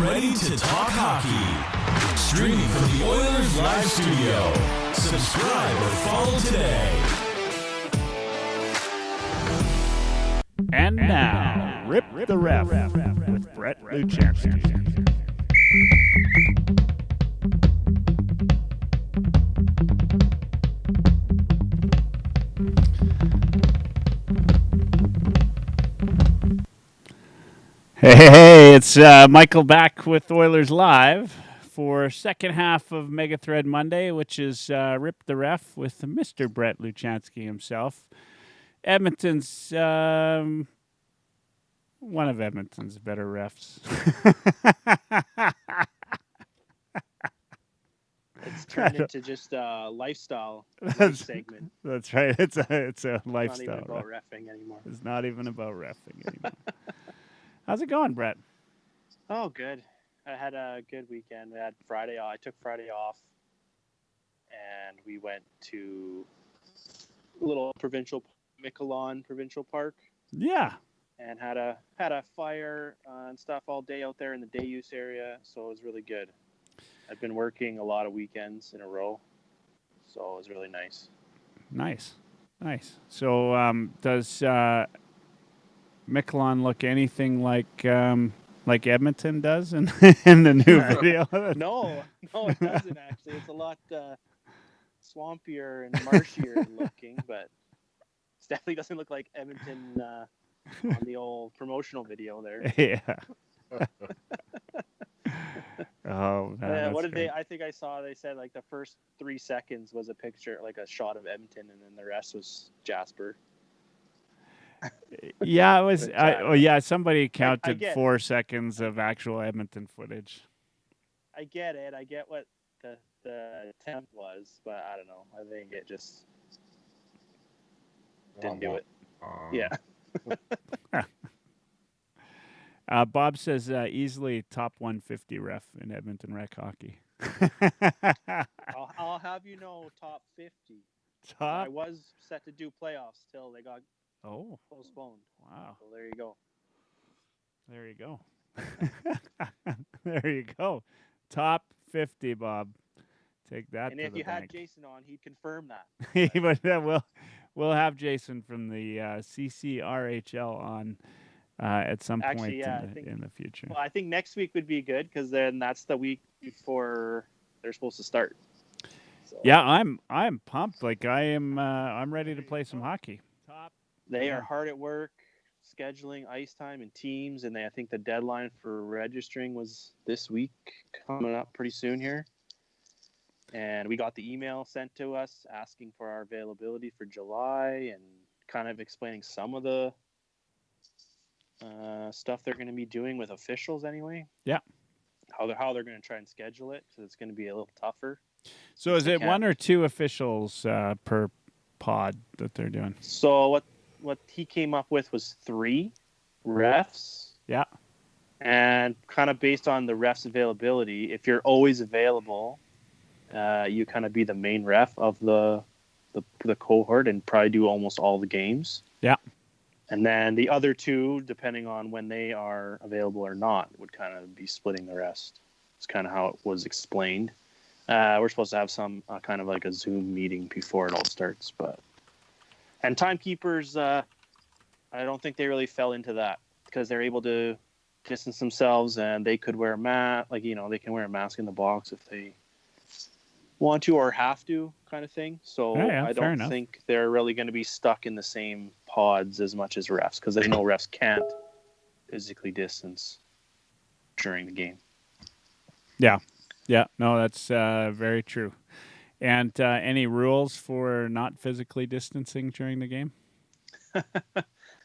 ready to talk hockey. Streaming from the Oilers Live Studio. Subscribe or follow today. And now, Rip the Ref with Brett Luchansky. Hey, it's Michael back with Oilers Live for second half of Mega Thread Monday, which is Rip the Ref with Mr. Brett Luchansky himself. Edmonton's one of Edmonton's better refs. It's turned into just a lifestyle segment. That's right. It's a lifestyle. Not even about reffing anymore. It's not even about reffing anymore. How's it going, Brett? Oh, good. I had a good weekend. We had Friday off. I took Friday off, and we went to a little Miquelon Provincial Park. Yeah. And had a fire and stuff all day out there in the day use area, so it was really good. I've been working a lot of weekends in a row, so it was really nice. Nice. So does Miquelon look anything like Edmonton does in the new video? No, it doesn't actually. It's a lot swampier and marshier looking, but it definitely doesn't look like Edmonton on the old promotional video there. Yeah. Oh, man, what did they? I think I saw. They said like the first 3 seconds was a picture, like a shot of Edmonton, and then the rest was Jasper. Yeah, it was. Somebody counted 4 seconds of actual Edmonton footage. I get it. I get what the attempt was, but I don't know. I think it just didn't do it. Yeah. Bob says easily top 150 ref in Edmonton rec hockey. I'll have you know, top 50. Top. I was set to do playoffs till they got postponed. Wow. So there you go. There you go. Top 50, Bob. Take that. And to if the you bank. had Jason on, he'd confirm that. But we'll have Jason from the CCRHL on at some point in the future. Well, I think next week would be good because then that's the week before they're supposed to start. So. Yeah, I'm pumped. Like I'm ready to play some hockey. They are hard at work scheduling ice time and teams, and I think the deadline for registering was this week, coming up pretty soon here. And we got the email sent to us asking for our availability for July and kind of explaining some of the stuff they're going to be doing with officials anyway. Yeah. How they're going to try and schedule it, because it's going to be a little tougher. So is it 1 or 2 officials per pod that they're doing? So what he came up with was 3 refs. Yeah. And kind of based on the refs' availability, if you're always available, you kind of be the main ref of the cohort and probably do almost all the games. Yeah. And then the other 2, depending on when they are available or not, would kind of be splitting the rest. It's kind of how it was explained. We're supposed to have some kind of like a Zoom meeting before it all starts, and timekeepers, I don't think they really fell into that because they're able to distance themselves and they could wear a mask. Like, they can wear a mask in the box if they want to or have to, kind of thing. So I don't think they're really going to be stuck in the same pods as much as refs, because they know refs can't physically distance during the game. Yeah. No, that's very true. And any rules for not physically distancing during the game?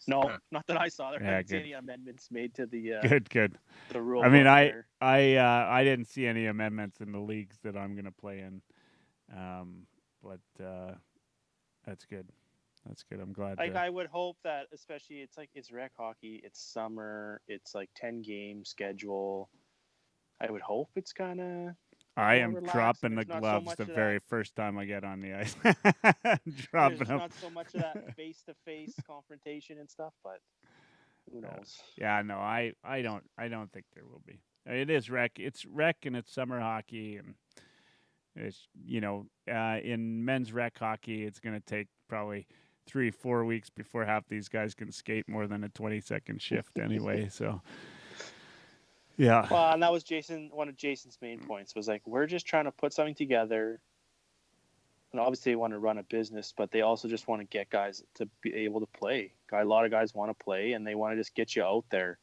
No, not that I saw. There haven't been any amendments made to the good. The rule. I mean, I didn't see any amendments in the leagues that I'm going to play in, but that's good. That's good. I'm glad. I would hope that, especially it's rec hockey. It's summer. It's like 10 game schedule. I would hope it's kind of. I am dropping the gloves the very first time I get on the ice. Dropping them. Not so much of that face-to-face confrontation and stuff, but who knows? Yeah, no, I don't think there will be. It is rec. It's rec and it's summer hockey, and it's in men's rec hockey, it's going to take probably 3-4 weeks before half these guys can skate more than a 20-second shift anyway. So yeah. Well, and that was one of Jason's main points was like, we're just trying to put something together. And obviously they want to run a business, but they also just want to get guys to be able to play. A lot of guys want to play, and they want to just get you out there.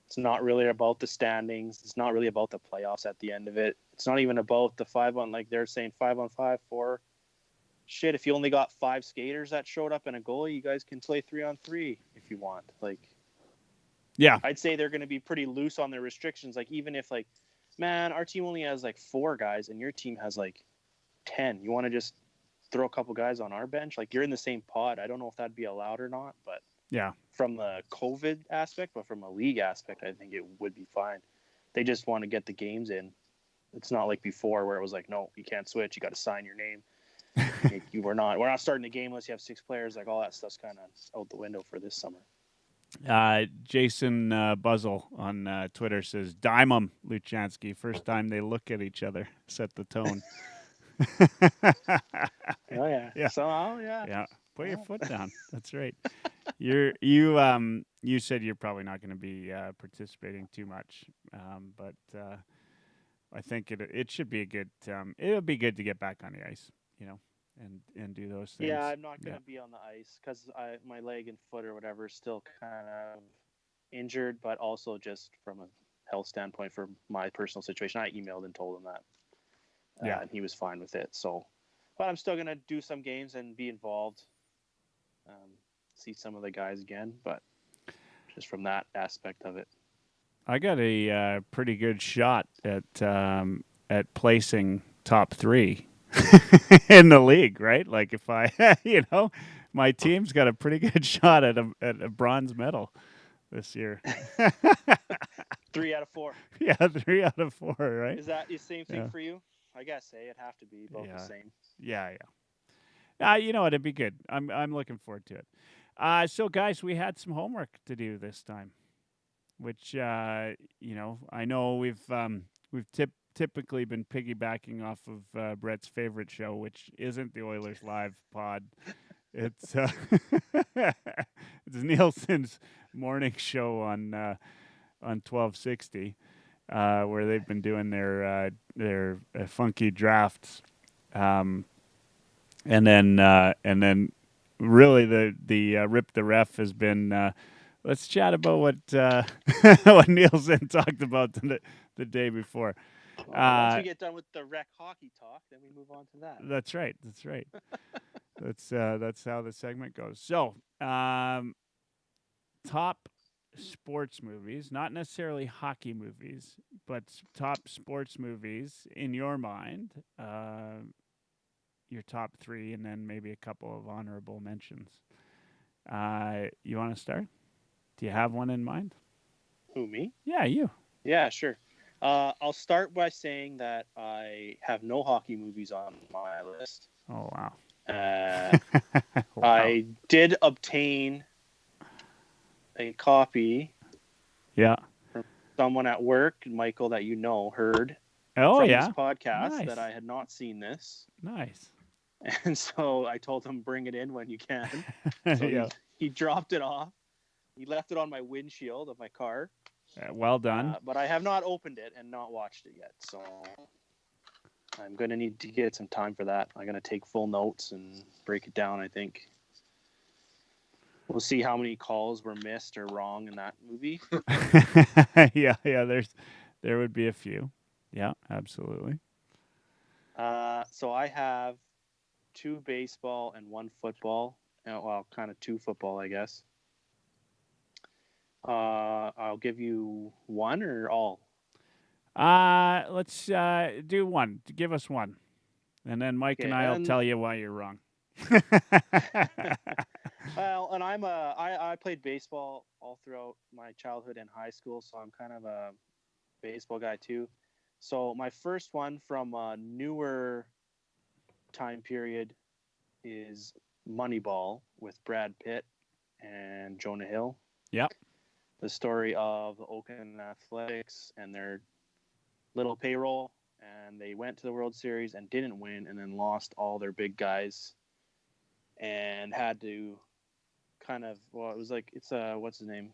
It's not really about the standings. It's not really about the playoffs at the end of it. It's not even about the 5-on, like they're saying 5-on-5, 4. Shit, if you only got 5 skaters that showed up and a goalie, you guys can play 3-on-3 if you want. Like, yeah, I'd say they're going to be pretty loose on their restrictions. Like, even if, like, man, our team only has like 4 guys and your team has like 10. You want to just throw a couple guys on our bench? Like, you're in the same pod. I don't know if that'd be allowed or not, but yeah, from the COVID aspect, but from a league aspect, I think it would be fine. They just want to get the games in. It's not like before where it was like, no, you can't switch. You got to sign your name. We're not starting the game unless you have 6 players. Like, all that stuff's kind of out the window for this summer. Jason Buzzle on Twitter says, "Dime 'em, Luchansky. First time they look at each other, set the tone." Oh yeah. Yeah. So yeah. Yeah. Put your foot down. That's right. You said you're probably not going to be participating too much, but I think it should be a good. It would be good to get back on the ice, and do those things. Yeah, I'm not going to be on the ice because my leg and foot or whatever is still kind of injured, but also just from a health standpoint for my personal situation. I emailed and told him that. And he was fine with it. So, but I'm still going to do some games and be involved. See some of the guys again, but just from that aspect of it. I got a pretty good shot at placing top 3 in the league, right? Like if I, my team's got a pretty good shot at a bronze medal this year. 3 out of 4. Yeah, 3 out of 4, right? Is that the same thing for you? I guess it'd have to be both the same. Yeah. You know what? It'd be good. I'm looking forward to it. So guys, we had some homework to do this time, which I know we've typically been piggybacking off of Brett's favorite show, which isn't the Oilers Live pod. It's it's Nielsen's morning show on 1260, where they've been doing their funky drafts, and then really the Rip the Ref has been. Let's chat about what what Nielsen talked about the day before. Once we get done with the rec hockey talk, then we move on to that. That's right. That's how the segment goes. So, top sports movies, not necessarily hockey movies, but top sports movies in your mind. Your top 3, and then maybe a couple of honorable mentions. You want to start? Do you have one in mind? Who, me? Yeah, you. Yeah, sure. I'll start by saying that I have no hockey movies on my list. Oh, wow. Wow. I did obtain a copy. Yeah. From someone at work, Michael, that heard. Oh, from yeah. This podcast Nice. That I had not seen this. Nice. And so I told him, bring it in when you can. So yeah. he dropped it off. He left it on my windshield of my car. Well done. But I have not opened it and not watched it yet. So I'm going to need to get some time for that. I'm going to take full notes and break it down, I think. We'll see how many calls were missed or wrong in that movie. yeah. There would be a few. Yeah, absolutely. So I have 2 baseball and 1 football. Well, kind of 2 football, I guess. I'll give you 1 or all. Let's do 1. Give us 1, and then Mike and I will tell you why you're wrong. Well, and I played baseball all throughout my childhood and high school, so I'm kind of a baseball guy too. So my first one from a newer time period is Moneyball with Brad Pitt and Jonah Hill. Yep. the story of the Oakland Athletics and their little payroll, and they went to the World Series and didn't win, and then lost all their big guys, and had to kind of, well, it was like, it's what's his name,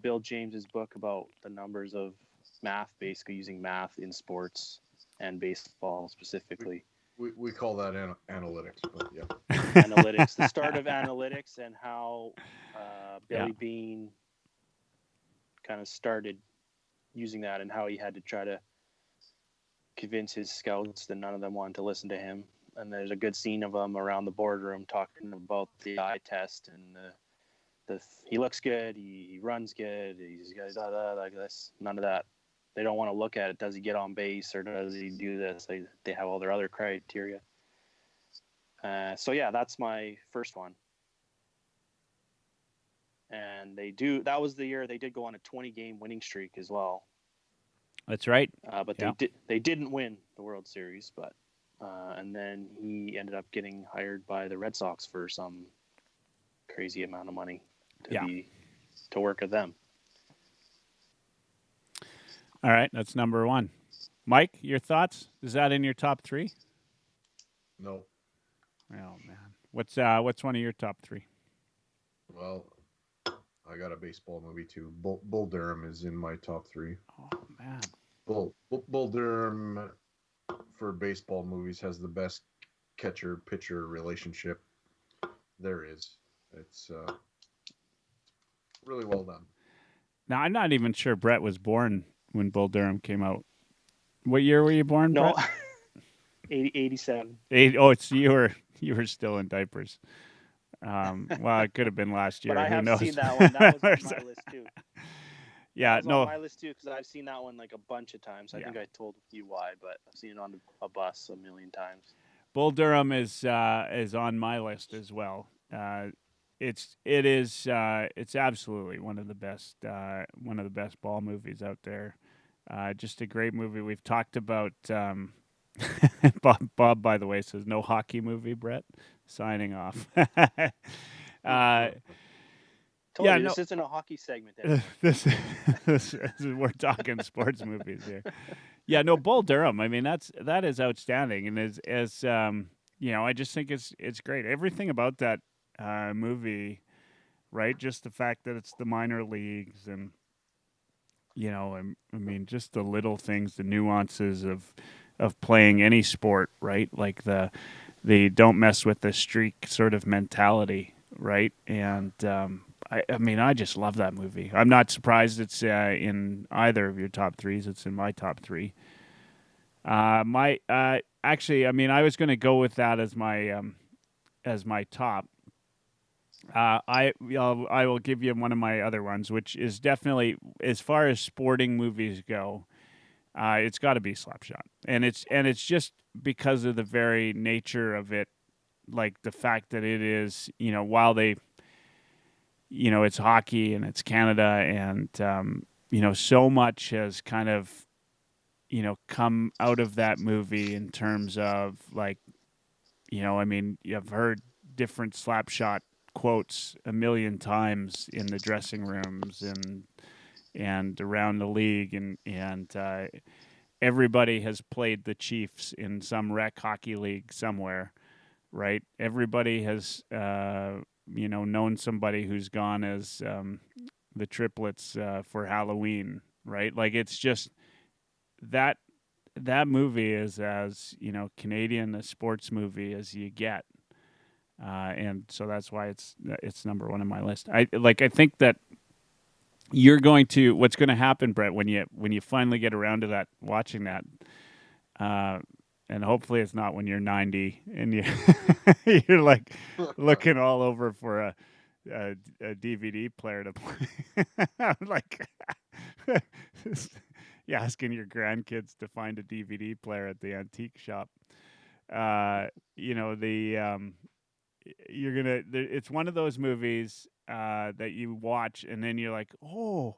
Bill James's book about the numbers of math, basically using math in sports and baseball specifically. We call that analytics, but yeah. Analytics, the start of analytics, and how Billy Beane kind of started using that, and how he had to try to convince his scouts that none of them wanted to listen to him. And there's a good scene of him around the boardroom talking about the eye test, and he looks good, he runs good, he's got like this. None of that. They don't want to look at it. Does he get on base, or does he do this? They have all their other criteria. So yeah, that's my first one. And that was the year they did go on a 20-game winning streak as well. That's right. But they didn't win the World Series, but and then he ended up getting hired by the Red Sox for some crazy amount of money to work with them. All right, that's number one. Mike, your thoughts? Is that in your top three? No. Oh man, what's one of your top three? Well, I got a baseball movie too. Bull Durham is in my top three. Oh man, Bull Durham for baseball movies has the best catcher-pitcher relationship there is. It's really well done. Now I'm not even sure Brett was born when Bull Durham came out. What year were you born, No, Brett? 87. It's you were still in diapers. Well, it could have been last year. But I Who have knows? seen that one. That was on my list too. Yeah, on my list too, because I've seen that one like a bunch of times. I think I told you why, but I've seen it on a bus a million times. Bull Durham is on my list as well. It's absolutely one of the best ball movies out there. Just a great movie. We've talked about Bob, by the way, says no hockey movie. Brett, signing off. This isn't a hockey segment. this we're talking sports movies here. Yeah, no, Bull Durham. I mean, that is outstanding, and as I just think it's great. Everything about that movie, right? Just the fact that it's the minor leagues, and I mean, just the little things, the nuances of playing any sport, right? Like the don't mess with the streak sort of mentality, right? And I mean, I just love that movie. I'm not surprised it's in either of your top threes. It's in my top three. Actually, I mean, I was going to go with that as my top. I will give you one of my other ones, which is definitely, as far as sporting movies go, it's got to be Slapshot, and it's just because of the very nature of it, like the fact that it is, while they, it's hockey and it's Canada, and so much has kind of, come out of that movie in terms of like, I mean, you've heard different Slapshot quotes a million times in the dressing rooms and around the league, and everybody has played the Chiefs in some rec hockey league somewhere, right? Everybody has known somebody who's gone as the triplets for Halloween, right? Like, it's just that movie is as Canadian a sports movie as you get. And so that's why it's number one on my list. I think that what's going to happen, Brett, when you finally get around to that, watching that, and hopefully it's not when you're 90 and you're like looking all over for a DVD player to play. I'm like, you're asking your grandkids to find a DVD player at the antique shop. It's one of those movies that you watch and then you're like, oh,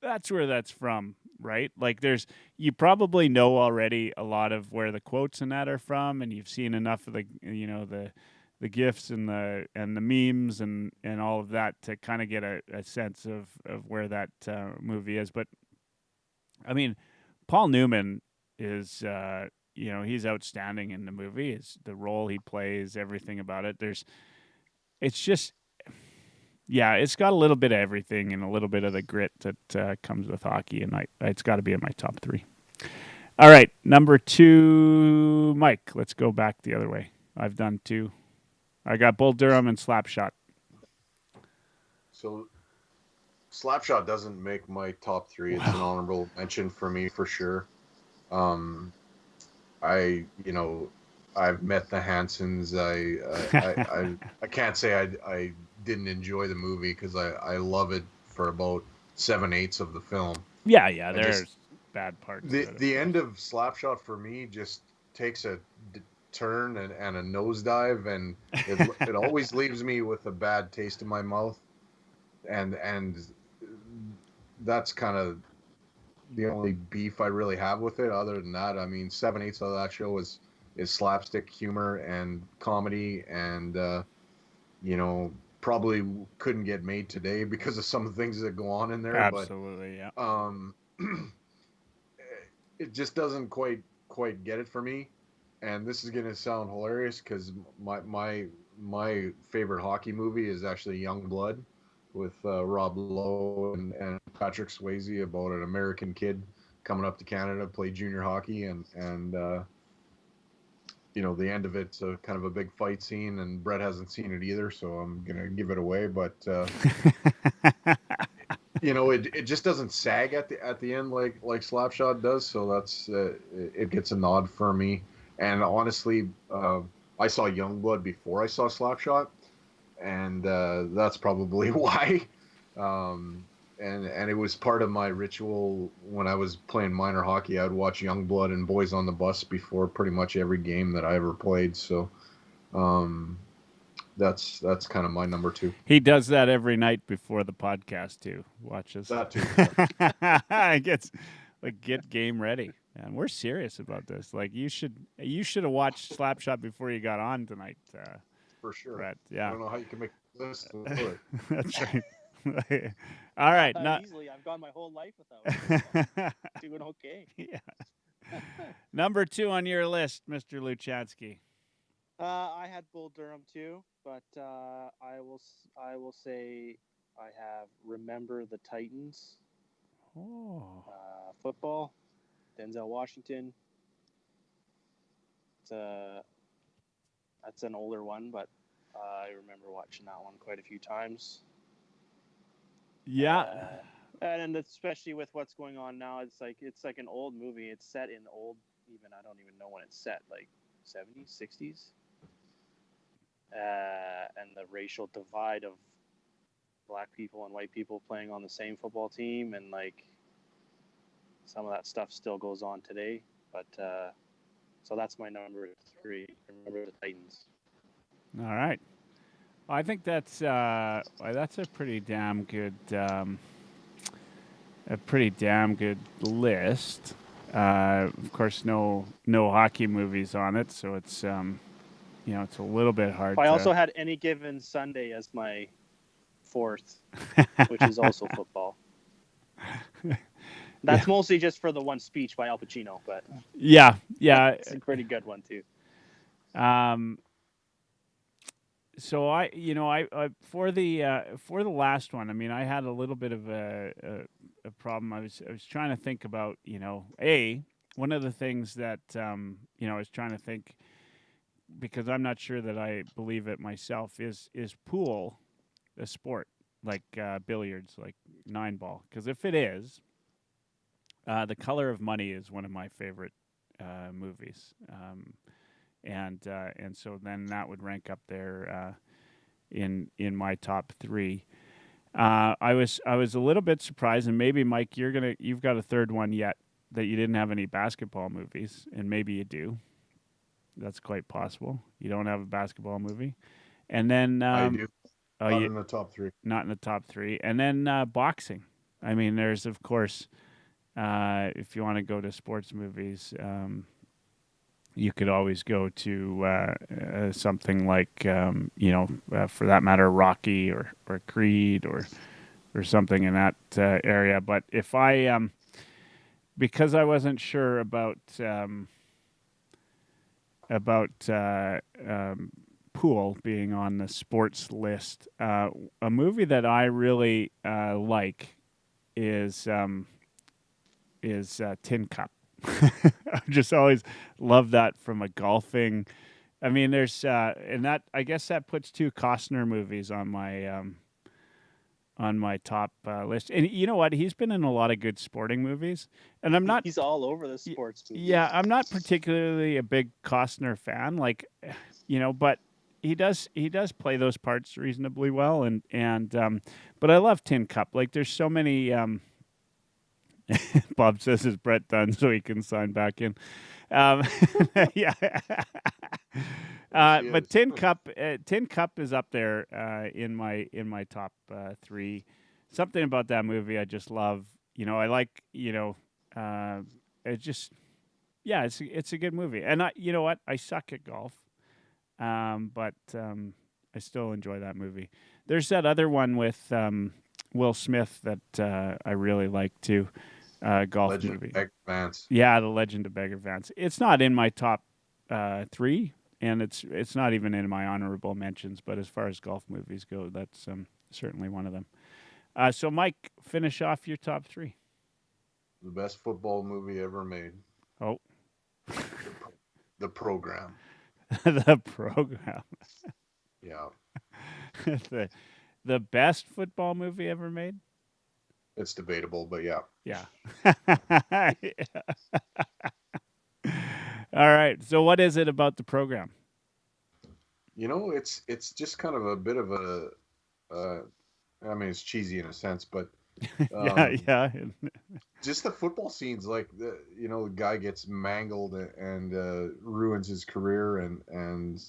that's where that's from, right? Like, you probably know already a lot of where the quotes and that are from, and you've seen enough of the the gifs and the memes and all of that to kind of get a sense of where that movie is. But I mean, Paul Newman is he's outstanding in the movie. It's the role he plays, everything about it. It's just it's got a little bit of everything and a little bit of the grit that comes with hockey, and it's got to be in my top 3. All right, number 2, Mike. Let's go back the other way. I've done 2. I got Bull Durham and Slapshot. So Slapshot doesn't make my top 3. It's an honorable mention for me for sure. I've met the Hansons. I can't say I didn't enjoy the movie because I love it for about 7/8 of the film. Yeah, there's bad parts. The end of Slapshot for me just takes a turn and a nosedive, and it always leaves me with a bad taste in my mouth, and that's kind of the only beef I really have with it. Other than that, I mean, 7/8 of that show is slapstick humor and comedy, and probably couldn't get made today because of some of the things that go on in there. Absolutely, but, it just doesn't quite get it for me. And this is going to sound hilarious because my favorite hockey movie is actually Young Blood with Rob Lowe and Patrick Swayze, about an American kid coming up to Canada to play junior hockey, and the end of it's kind of a big fight scene, and Brett hasn't seen it either, so I'm gonna give it away. But it just doesn't sag at the end like Slapshot does, so that's it gets a nod for me. And honestly, I saw Youngblood before I saw Slapshot, and that's probably why. And it was part of my ritual when I was playing minor hockey. I'd watch Youngblood and Boys on the Bus before pretty much every game that I ever played. So that's kind of my number 2. He does that every night before the podcast too. Watches that too. Get game ready. Man, we're serious about this. Like you should have watched Slapshot before you got on tonight. For sure. Brett. Yeah. I don't know how you can make this. That's right. All right. Easily, I've gone my whole life without it. Doing okay. Yeah. Number 2 on your list, Mr. Luchansky. I had Bull Durham too, but I will say I have Remember the Titans. Oh. Football. Denzel Washington. That's an older one, but I remember watching that one quite a few times. Yeah. And especially with what's going on now, it's like an old movie. It's set in old, I don't even know when it's set, like 70s, 60s. And the racial divide of black people and white people playing on the same football team, and like some of that stuff still goes on today. But so that's my number 3. Remember the Titans. All right. Well, I think that's a pretty damn good list. Of course, no hockey movies on it, so it's it's a little bit hard. I also had Any Given Sunday as my 4th, which is also football. That's mostly just for the one speech by Al Pacino, but yeah, it's a pretty good one too. So I for the last one, I mean, I had a little bit of a problem. I was trying to think about, one of the things that I was trying to think, because I'm not sure that I believe it myself, is pool a sport like billiards, like 9-ball? Because if it is, The Color of Money is one of my favorite movies. And so then that would rank up there in my top 3. I was a little bit surprised, and maybe Mike, you've got a third one yet that you didn't have any basketball movies, and maybe you do. That's quite possible. You don't have a basketball movie, and then I do. Not in the top 3. Not in the top 3, and then boxing. I mean, there's of course, if you want to go to sports movies. you could always go to something like, for that matter, Rocky or Creed or something in that area. But if I, because I wasn't sure about pool being on the sports list, a movie that I really like is Tin Cup. I just always love that from a golfing. I mean, there's and that I guess that puts two Costner movies on my top list. And you know what? He's been in a lot of good sporting movies, and I'm not. He's all over the sports movies. Yeah, I'm not particularly a big Costner fan. Like, but he does play those parts reasonably well, and but I love Tin Cup. Like, there's so many. Bob says is Brett done so he can sign back in. Yeah. But Tin Cup is up there in my top three. Something about that movie I just love. I like. It just it's a good movie. And you know what? I suck at golf, but I still enjoy that movie. There's that other one with Will Smith that I really like too. Golf Legend movie. of Bagger Vance. Yeah, The Legend of Bagger Vance. It's not in my top three, and it's not even in my honorable mentions. But as far as golf movies go, that's certainly one of them. So, Mike, finish off your top three. The best football movie ever made. Oh, The Program. The Program. Yeah. the best football movie ever made. It's debatable, but yeah. Yeah. All right. So, what is it about The Program? It's just kind of a bit of a. I mean, it's cheesy in a sense, but Yeah. just the football scenes, like the guy gets mangled and ruins his career, and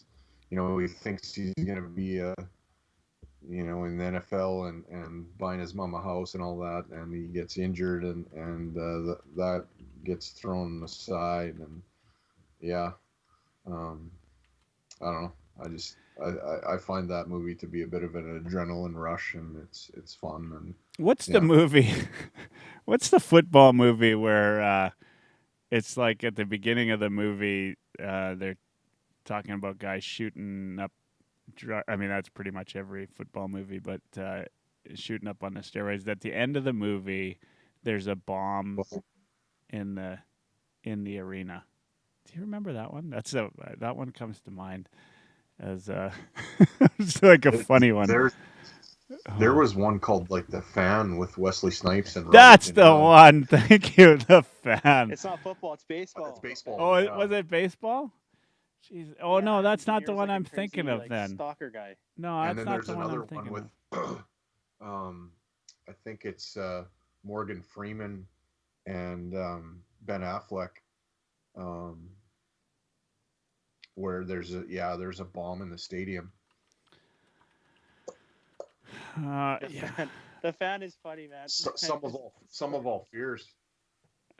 he thinks he's gonna be in the NFL and buying his mom a house and all that, and he gets injured and that gets thrown aside, and yeah, I don't know. I find that movie to be a bit of an adrenaline rush, and it's fun. And What's the movie? What's the football movie where it's like at the beginning of the movie they're talking about guys shooting up. I mean, that's pretty much every football movie, but shooting up on the steroids. At the end of the movie, there's a bomb in the arena. Do you remember that one? That one comes to mind as it's like a funny one. There was one called like The Fan with Wesley Snipes and That's the one. Thank you, The Fan. It's not football. It's baseball. It's baseball. Oh, yeah. Was it baseball? Jeez. Oh no, that's not the one I'm thinking of. Then stalker guy. No, And that's then not there's the one another I'm thinking one with, I think it's Morgan Freeman and Ben Affleck, where there's a bomb in the stadium. The Fan is funny, man. Some of all fears.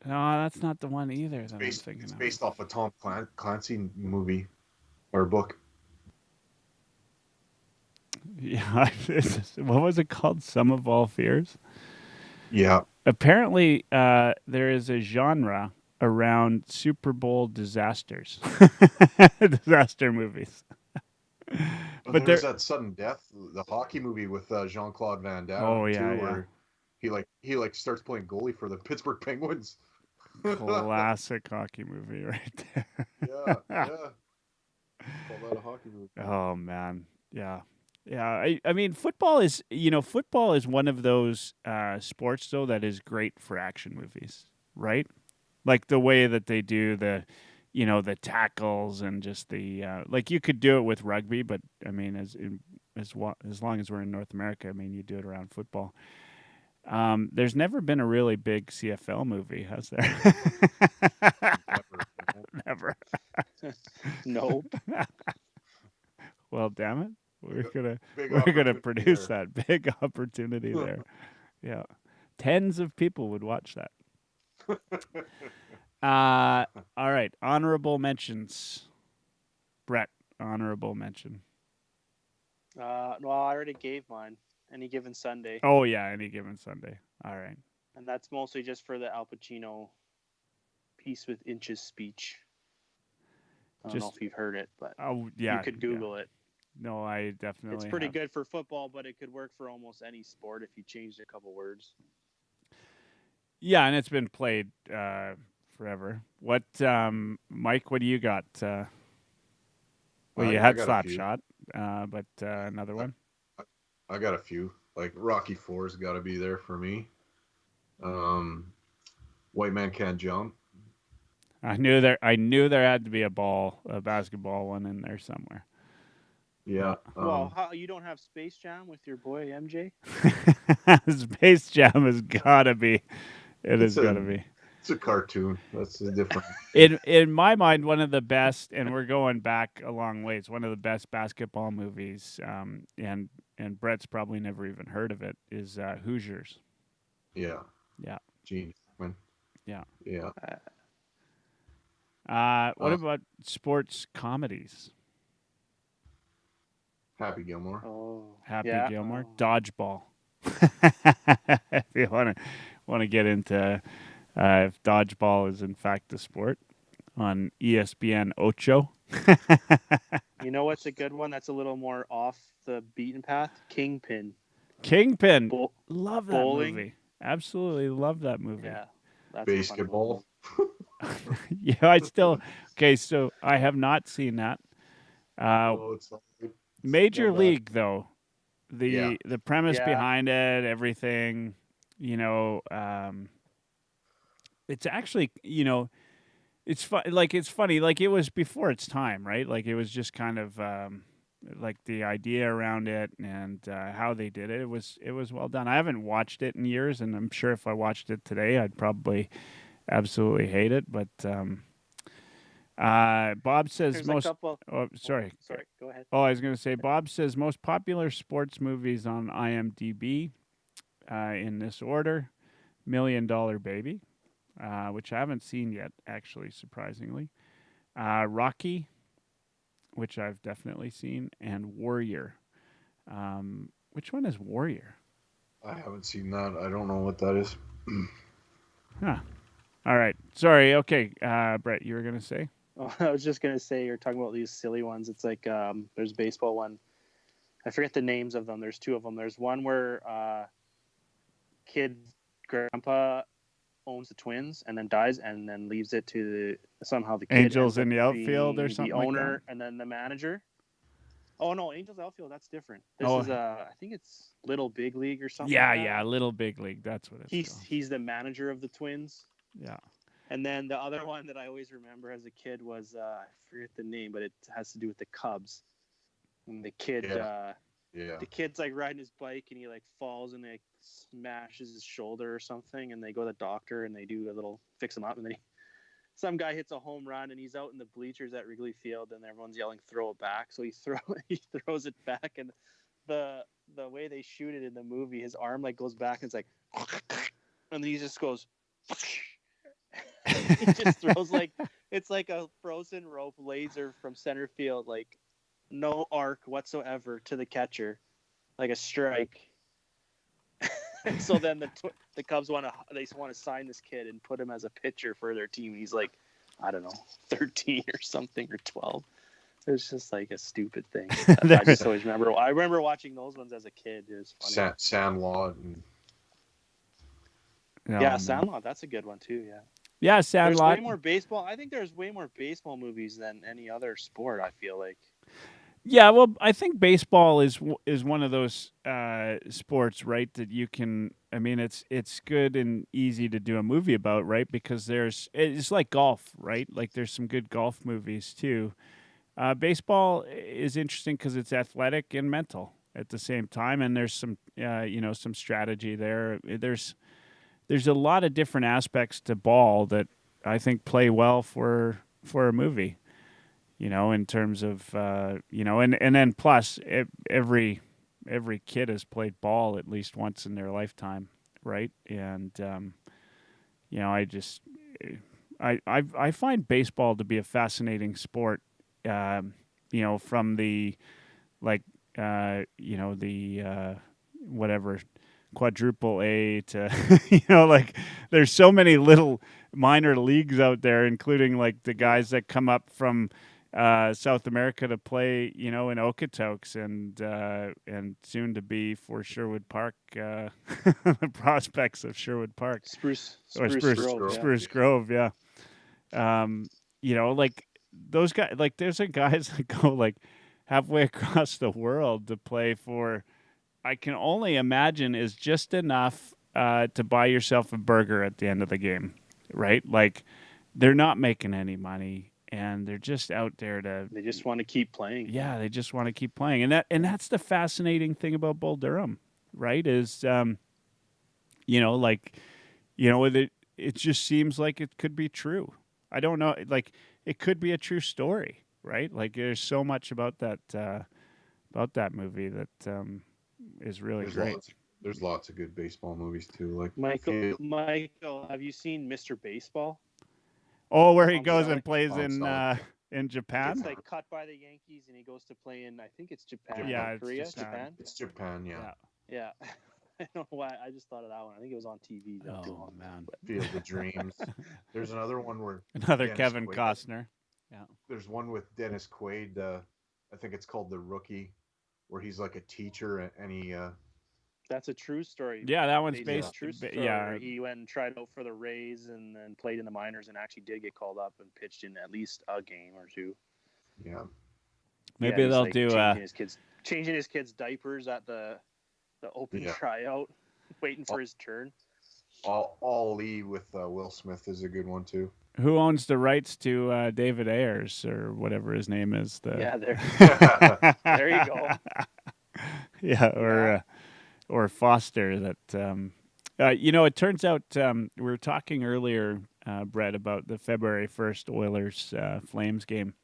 No, that's not the one either. It's based off a Tom Clancy movie or book. Yeah, what was it called? Some of All Fears? Yeah. Apparently, there is a genre around Super Bowl disasters. Disaster movies. But there's that sudden death, the hockey movie with Jean-Claude Van Damme where he starts playing goalie for the Pittsburgh Penguins. Classic hockey movie right there. Yeah. Call that a hockey movie. Oh man. Yeah. Yeah, I mean, football is one of those sports though that is great for action movies, right? Like the way that they do the tackles and just the like you could do it with rugby, but I mean, as long as we're in North America, I mean, you do it around football. There's never been a really big CFL movie, has there? Never. Nope. Well, damn it. We're gonna produce that big opportunity there. Yeah, tens of people would watch that. All right. Honorable mentions. Brett, honorable mention. Well, I already gave mine. Any Given Sunday. Oh, yeah, Any Given Sunday. All right. And that's mostly just for the Al Pacino Piece with Inches speech. I don't know if you've heard it, but yeah, you could Google it. No, I definitely It's pretty have. good for football, but it could work for almost any sport if you changed a couple words. Yeah, and it's been played forever. What, Mike? What do you got? Well, you had I got a few. Slapshot, but another one. I got a few. Like Rocky IV's got to be there for me. White Man Can't Jump. I knew there had to be a basketball one in there somewhere. Yeah. Well, you don't have Space Jam with your boy MJ? Space Jam has gotta be. It has gotta be. It's a cartoon. That's a different. In my mind, one of the best, and we're going back a long ways. One of the best basketball movies, and Brett's probably never even heard of it. Is Hoosiers? Yeah. Yeah. Gene Hackman. Yeah. Yeah. What about sports comedies? Happy Gilmore. Oh, Happy yeah. Gilmore. Dodgeball. If you want to get into if dodgeball is in fact a sport on ESPN Ocho. You know what's a good one that's a little more off the beaten path? Kingpin. Kingpin. Love that bowling. movie. Absolutely love that movie. Yeah. That's Basketball. Yeah, I still. Okay, so I have not seen that. It's Major not bad. League, though, the premise behind it, everything, it's actually, it's fun. Like it's funny. Like it was before its time, right? Like it was just kind of like the idea around it and how they did it. It was well done. I haven't watched it in years, and I'm sure if I watched it today, I'd probably absolutely hate it. But Bob says There's most. Sorry, go ahead. Oh, I was going to say Bob says most popular sports movies on IMDb in this order: $1 Million Baby, which I haven't seen yet, actually, surprisingly. Rocky, which I've definitely seen, and Warrior. Which one is Warrior? I haven't seen that. I don't know what that is. Huh. All right. Sorry. Okay. Brett, you were going to say? Oh, I was just going to say, you're talking about these silly ones. It's like there's a baseball one. I forget the names of them. There's two of them. There's one where kid grandpa owns the Twins and then dies and then leaves it to somehow the kid Angels in the outfield or something the owner like that? and then the manager. Oh no, Angels outfield, that's different. This is I think it's Little Big League or something. Yeah, Little Big League. That's what it's called. He's the manager of the Twins. Yeah. And then the other one that I always remember as a kid was I forget the name, but it has to do with the Cubs. And the kid the kid's like riding his bike and he like falls and like smashes his shoulder or something, and they go to the doctor and they do a little fix him up, and then some guy hits a home run and he's out in the bleachers at Wrigley Field and everyone's yelling throw it back, so he throws it back, and the way they shoot it in the movie, his arm like goes back and it's like and then he just goes he just throws like it's like a frozen rope laser from center field, like no arc whatsoever to the catcher, like a strike. And so then the Cubs want to sign this kid and put him as a pitcher for their team. He's like, I don't know, 13 or something, or 12. It's just like a stupid thing. I just always remember. I remember watching those ones as a kid. It was funny. Sandlot. Sandlot. That's a good one too. Yeah. Yeah, Sandlot. There's way more baseball. I think there's way more baseball movies than any other sport, I feel like. Yeah, well, I think baseball is one of those sports, right? That you can. I mean, it's good and easy to do a movie about, right? Because it's like golf, right? Like there's some good golf movies too. Baseball is interesting because it's athletic and mental at the same time, and there's some some strategy there. There's a lot of different aspects to ball that I think play well for a movie. In terms of, and then plus every kid has played ball at least once in their lifetime, right? And, I I find baseball to be a fascinating sport. From the like the whatever quadruple A to like there's so many little minor leagues out there, including like the guys that come up from South America to play, in Okotoks and soon to be for Sherwood Park, the prospects of Sherwood Park Spruce Spruce Grove. Grove, yeah. Like those guys, like there's some guys that go like halfway across the world to play for. I can only imagine is just enough to buy yourself a burger at the end of the game, right? Like they're not making any money, and they're just out there to. They just want to keep playing. Yeah, they just want to keep playing, and that's the fascinating thing about Bull Durham, right? Is it just seems like it could be true. I don't know, like it could be a true story, right? Like there's so much about that movie that is really great. There's lots of good baseball movies too. Like Michael, have you seen Mr. Baseball? Oh, where he goes and plays in Japan? It's like cut by the Yankees, and he goes to play in, I think it's Japan. Yeah, Korea, Japan. It's Japan, yeah. Yeah. I don't know why. I just thought of that one. I think it was on TV. Not too long. Man. Field of Dreams. There's another one where another Dennis Kevin Quaid. Costner. Yeah. There's one with Dennis Quaid. I think it's called The Rookie, where he's like a teacher and he. That's a true story. Yeah, that one's based on based. a true story. Yeah, He went and tried out for the Rays and then played in the minors and actually did get called up and pitched in at least a game or two. Yeah. Maybe they'll do changing his kids' diapers at the open tryout, waiting for his turn. All Lee with Will Smith is a good one too. Who owns the rights to David Ayers or whatever his name is? Yeah, there you go. Yeah, or Foster. That it turns out we were talking earlier, Brett, about the February 1st Oilers Flames game,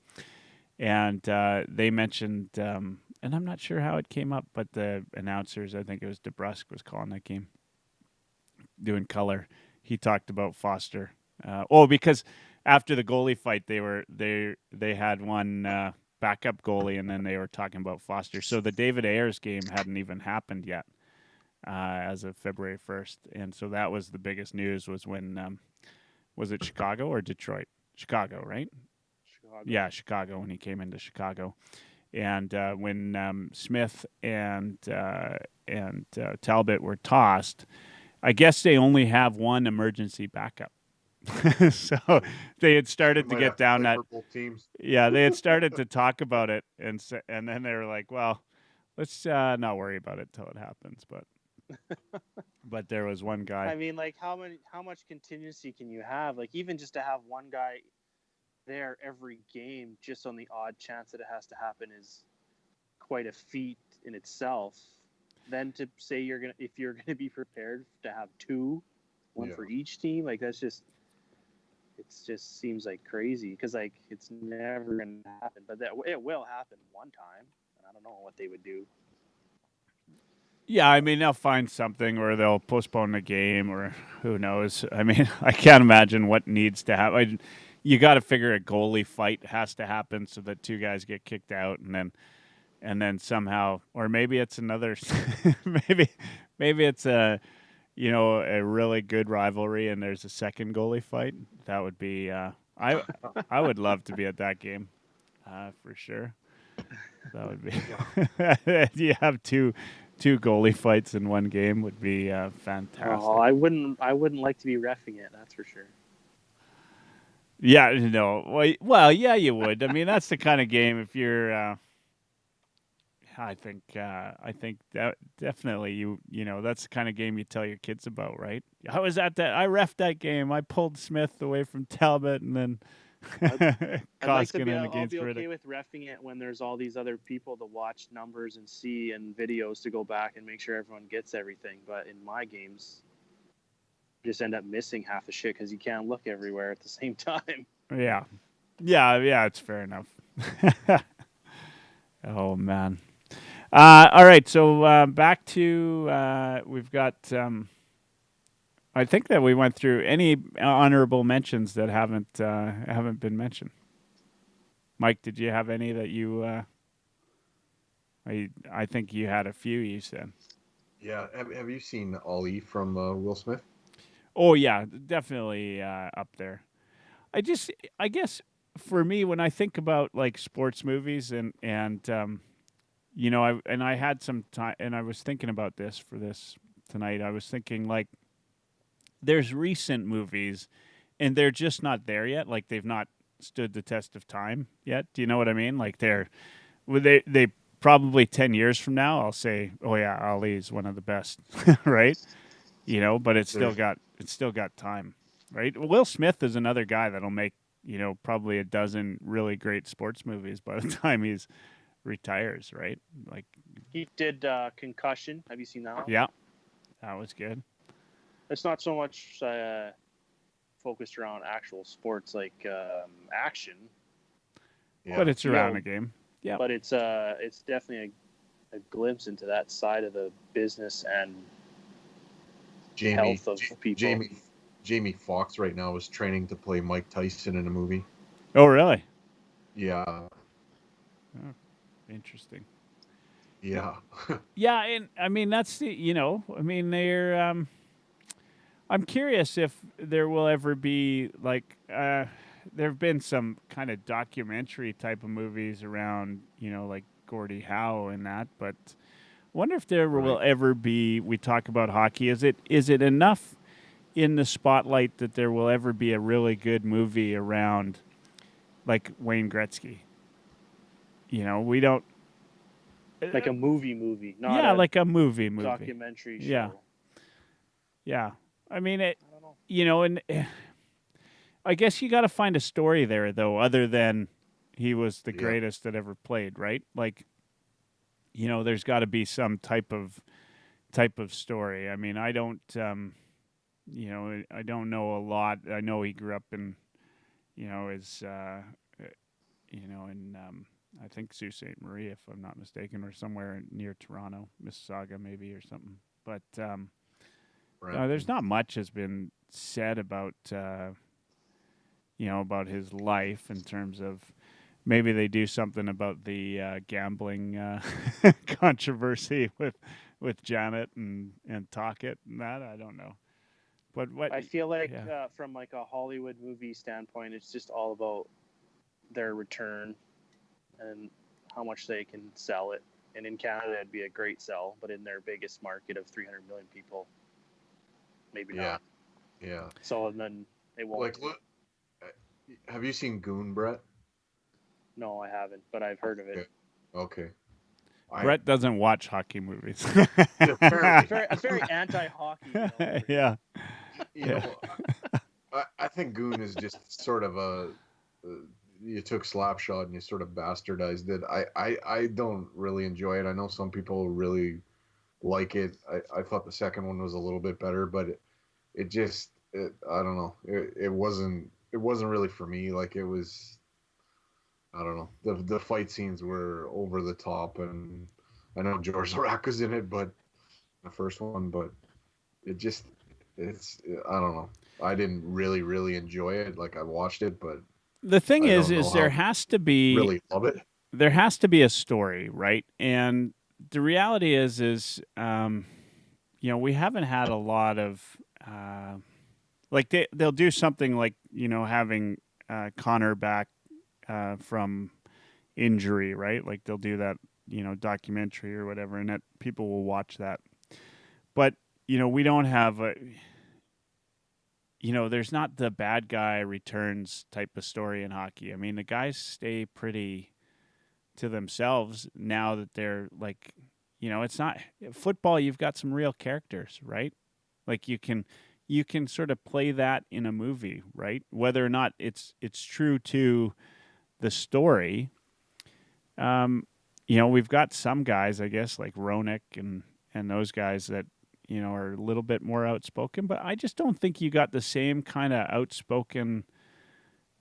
and they mentioned, and I'm not sure how it came up, but the announcers, I think it was DeBrusk, was calling that game, doing color. He talked about Foster. Because after the goalie fight, they had one backup goalie, and then they were talking about Foster. So the David Ayers game hadn't even happened yet as of February 1st, and so that was the biggest news. Was when was it Chicago or Detroit? Chicago, right? Chicago. Yeah, Chicago, when he came into Chicago, and when Smith and Talbot were tossed, I guess they only have one emergency backup. So they had started to get down that. Yeah, they had started to talk about it, and then they were like, "Well, let's not worry about it till it happens." But there was one guy. I mean, like how much contingency can you have? Like even just to have one guy there every game, just on the odd chance that it has to happen, is quite a feat in itself. Then to say if you're gonna be prepared to have two, one for each team, like that's just. It just seems like crazy because like it's never going to happen, but it will happen one time, and I don't know what they would do. Yeah, I mean they'll find something, or they'll postpone the game, or who knows. I mean, I can't imagine what needs to happen. You got to figure a goalie fight has to happen so that two guys get kicked out, and then somehow, or maybe it's another, maybe it's a really good rivalry, and there's a second goalie fight. That would be, I would love to be at that game, for sure. That would be, you have two goalie fights in one game would be fantastic. Oh, I wouldn't like to be reffing it. That's for sure. Yeah, no. Well, yeah, you would. I mean, that's the kind of game if you're. I think that definitely you that's the kind of game you tell your kids about, right? I was at that. I reffed that game. I pulled Smith away from Talbot, and then I'll be okay with reffing it when there's all these other people to watch numbers and see and videos to go back and make sure everyone gets everything. But in my games, you just end up missing half the shit because you can't look everywhere at the same time. Yeah, it's fair enough. Oh man. All right, so back to we've got I think that we went through any honorable mentions that haven't been mentioned. Mike, did you have any that you? I think you had a few. You said. Yeah. Have you seen Ali from Will Smith? Oh yeah, definitely up there. I just, I guess, for me, when I think about like sports movies and I had some time, and I was thinking about this for this tonight. I was thinking like there's recent movies, and they're just not there yet. Like they've not stood the test of time yet. Do you know what I mean? Like they probably 10 years from now, I'll say, oh yeah, Ali is one of the best, right? But it's still got time, right? Will Smith is another guy that'll make probably a dozen really great sports movies by the time he's retires, right? Like, He did Concussion. Have you seen that one? yeah, that was good. It's not so much focused around actual sports like action, Yeah. But it's around know, a game. Yeah, but it's definitely a glimpse into that side of the business and health of people. Jamie Foxx right now is training to play Mike Tyson in a movie. Oh, really? Yeah. Oh, interesting. Yeah. Yeah, and I mean that's they're. I'm curious if there will ever be like there have been some kind of documentary type of movies around like Gordie Howe and that, but wonder if there will Right. ever be. We talk about hockey. Is it enough in the spotlight that there will ever be a really good movie around like Wayne Gretzky? We don't. Like a movie, not Yeah, a like a movie. documentary Yeah, show. yeah. I mean it. I don't know. And I guess you got to find a story there, though, other than he was the Yeah. greatest that ever played, right? Like, there's got to be some type of story. I mean, I don't, I don't know a lot. I know he grew up in, his, in I think Sault Ste. Marie, if I'm not mistaken, or somewhere near Toronto, Mississauga, maybe, or something. But there's not much has been said about. About his life in terms of maybe they do something about the gambling controversy with Janet and Talkett and that. I don't know, but what I feel like yeah. from like a Hollywood movie standpoint, it's just all about their return and how much they can sell it. And in Canada, it'd be a great sell, but in their biggest market of 300 million people, maybe Yeah. not. Yeah. So then it won't. Like, look, have you seen Goon, Brett? No, I haven't, but I've heard of it. Okay. Brett doesn't watch hockey movies. Apparently. It's very anti-hockey. Yeah. You know, I think Goon is just sort of you took Slapshot and you sort of bastardized it. I don't really enjoy it. I know some people really like it. I thought the second one was a little bit better, but I don't know. It wasn't really for me. Like it was, I don't know. The fight scenes were over the top, and I know George Larac was in it, but the first one, but it's I don't know. I didn't really enjoy it. Like I watched it, but The thing I is don't know there how has to be really love it. there has to be a story, right? And the reality is we haven't had a lot of like they'll do something like having Connor back from injury, right? Like they'll do that documentary or whatever, and that people will watch that. But we don't have a there's not the bad guy returns type of story in hockey. I mean, the guys stay pretty to themselves now that they're like, it's not football. You've got some real characters, right? Like you can sort of play that in a movie, right? Whether or not it's true to the story. We've got some guys, I guess, like Roenick and those guys that are a little bit more outspoken, but I just don't think you got the same kind of outspoken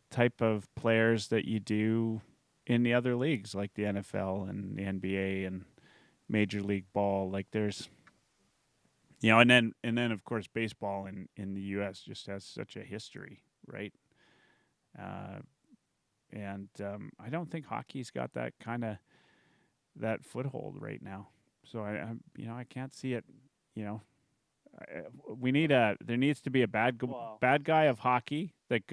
type of players that you do in the other leagues, like the NFL and the NBA and Major League Ball. Like there's, and then of course baseball in the U.S. just has such a history, right? Uh, and I don't think hockey's got that kind of that foothold right now. So I can't see it. You know, we need there needs to be a Well, bad guy of hockey that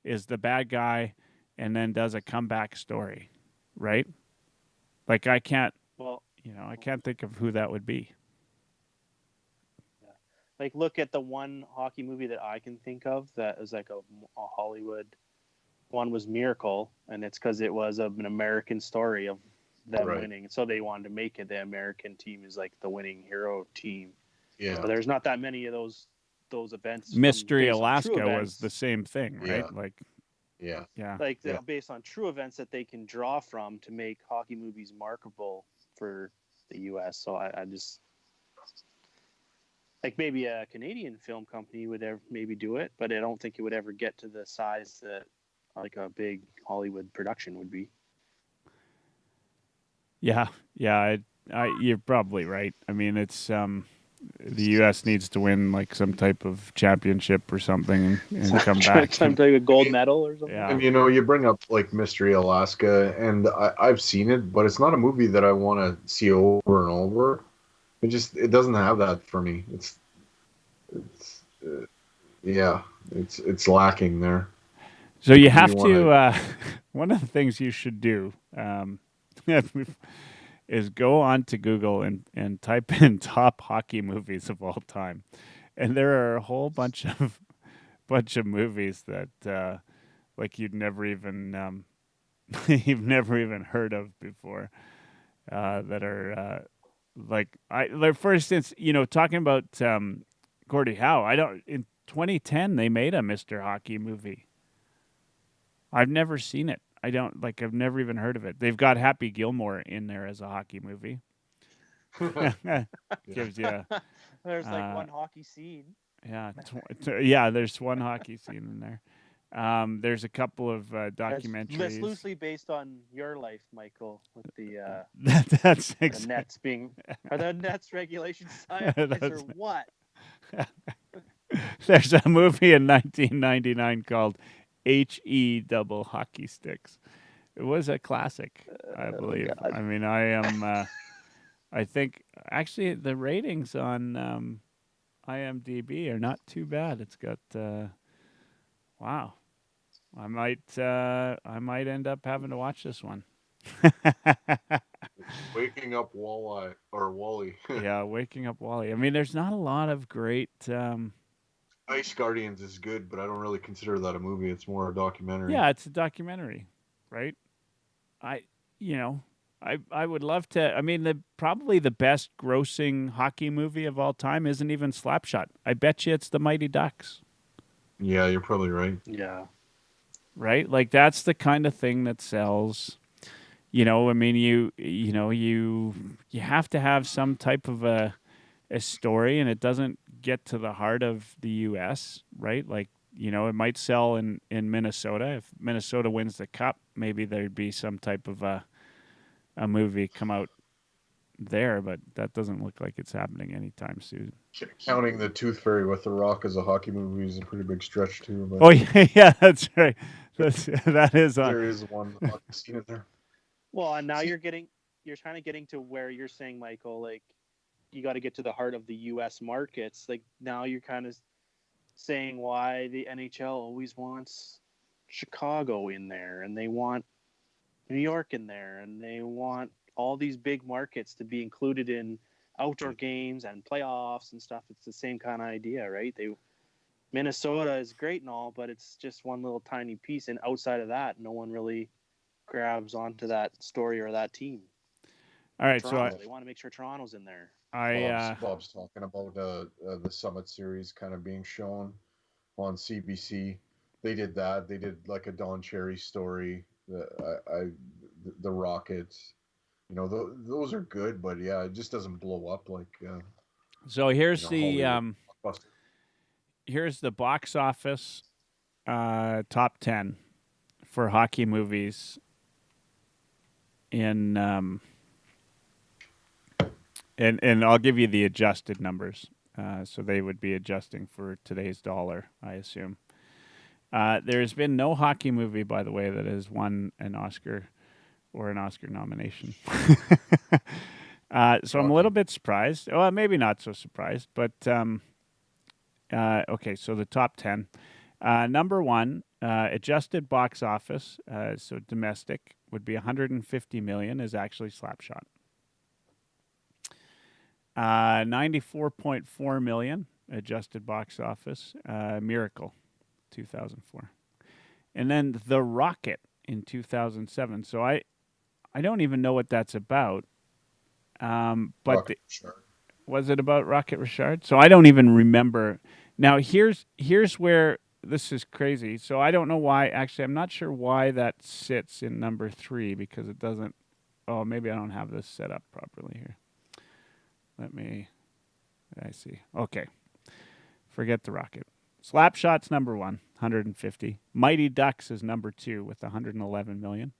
is the bad guy, and then does a comeback story, right? Like well, I can't think of who that would be. yeah. Like look at the one hockey movie that I can think of that is like a Hollywood one was Miracle, and it's because it was an American story of them Right. winning. So they wanted to make it the American team is like the winning hero team. Yeah. But there's not that many of those events Mystery based on true Alaska was events. the same thing, right? Yeah. Yeah. Yeah. Like Yeah. based on true events that they can draw from to make hockey movies marketable for the U.S. So I just like maybe a Canadian film company would ever maybe do it, but I don't think it would ever get to the size that like a big Hollywood production would be. Yeah, yeah, you're probably right. I mean, it's the U.S. needs to win like some type of championship or something and come back. Time to take a gold medal or something. Yeah. And you bring up like Mystery Alaska, and I've seen it, but it's not a movie that I want to see over and over. It doesn't have that for me. It's yeah, it's lacking there. So you You have wanna- to. One of the things you should do is go on to Google and type in top hockey movies of all time, and there are a whole bunch of movies that like you'd never even you've never even heard of before that are like for instance, talking about Gordie Howe. In 2010 they made a Mr. Hockey movie. I've never seen it. I've never even heard of it. They've got Happy Gilmore in there as a hockey movie. Gives you There's like Uh, one hockey scene. yeah, there's one hockey scene in there. There's a couple of That's documentaries. loosely based on your life, Michael, with the That's the exactly. Nets being are the Nets regulation science or That's- what? There's a movie in 1999 called HE Double Hockey Sticks. It was a classic, I believe. God. I mean, I am. I think actually the ratings on IMDb are not too bad. It's got wow. I might end up having to watch this one. Waking Up Walleye or Wally. Yeah, Waking Up Wally. I mean, there's not a lot of great. Ice Guardians is good, but I don't really consider that a movie. It's more a documentary. Yeah, it's a documentary, right? I, I would love to. I mean, probably the best grossing hockey movie of all time isn't even Slapshot. I bet you it's The Mighty Ducks. Yeah, you're probably right. Yeah. Right? Like that's the kind of thing that sells. I mean, you have to have some type of a story, and it doesn't get to the heart of the U.S., right? Like, it might sell in Minnesota. If Minnesota wins the cup, maybe there'd be some type of a movie come out there, but that doesn't look like it's happening anytime soon. Counting the Tooth Fairy with The Rock as a hockey movie is a pretty big stretch too. But Oh yeah, that's right. That is on. there is one hockey scene in there. Well, and now you're kind of getting to where you're saying, Michael, like you got to get to the heart of the U.S. markets. Like now you're kind of saying why the NHL always wants Chicago in there, and they want New York in there, and they want all these big markets to be included in outdoor games and playoffs and stuff. It's the same kind of idea, right? Minnesota is great and all, but it's just one little tiny piece, and outside of that, no one really grabs onto that story or that team. All right, Toronto, they want to make sure Toronto's in there. Bob's talking about the Summit Series kind of being shown on CBC. They did that. They did like a Don Cherry story. The Rockets. Those are good, but yeah, it just doesn't blow up like. So here's Here's the box office top 10 for hockey movies in And I'll give you the adjusted numbers. So they would be adjusting for today's dollar, I assume. There's been no hockey movie, by the way, that has won an Oscar or an Oscar nomination. So I'm a little bit surprised. Well, maybe not so surprised, but okay. So the top 10. Number one, adjusted box office, so domestic would be 150 million. Is actually Slapshot. 94.4 million adjusted box office. Miracle, 2004, and then The Rocket in 2007. So I don't even know what that's about. But was it about Rocket Richard? So I don't even remember. Now here's where this is crazy. So I don't know why. Actually, I'm not sure why that sits in number 3 because it doesn't. Oh, maybe I don't have this set up properly here. I see. Okay. Forget The Rocket. Slapshot's number 1, 150. Mighty Ducks is number 2 with 111 million.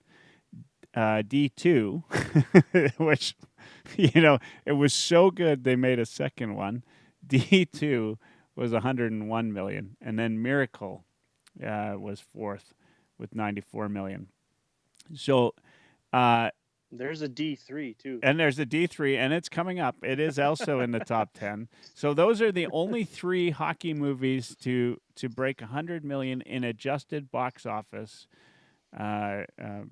D2, which, it was so good they made a second one. D2 was 101 million. And then Miracle was 4th with 94 million. So there's a D3 too. And there's a D3, and it's coming up. It is also in the top 10. So those are the only 3 hockey movies to break 100 million in adjusted box office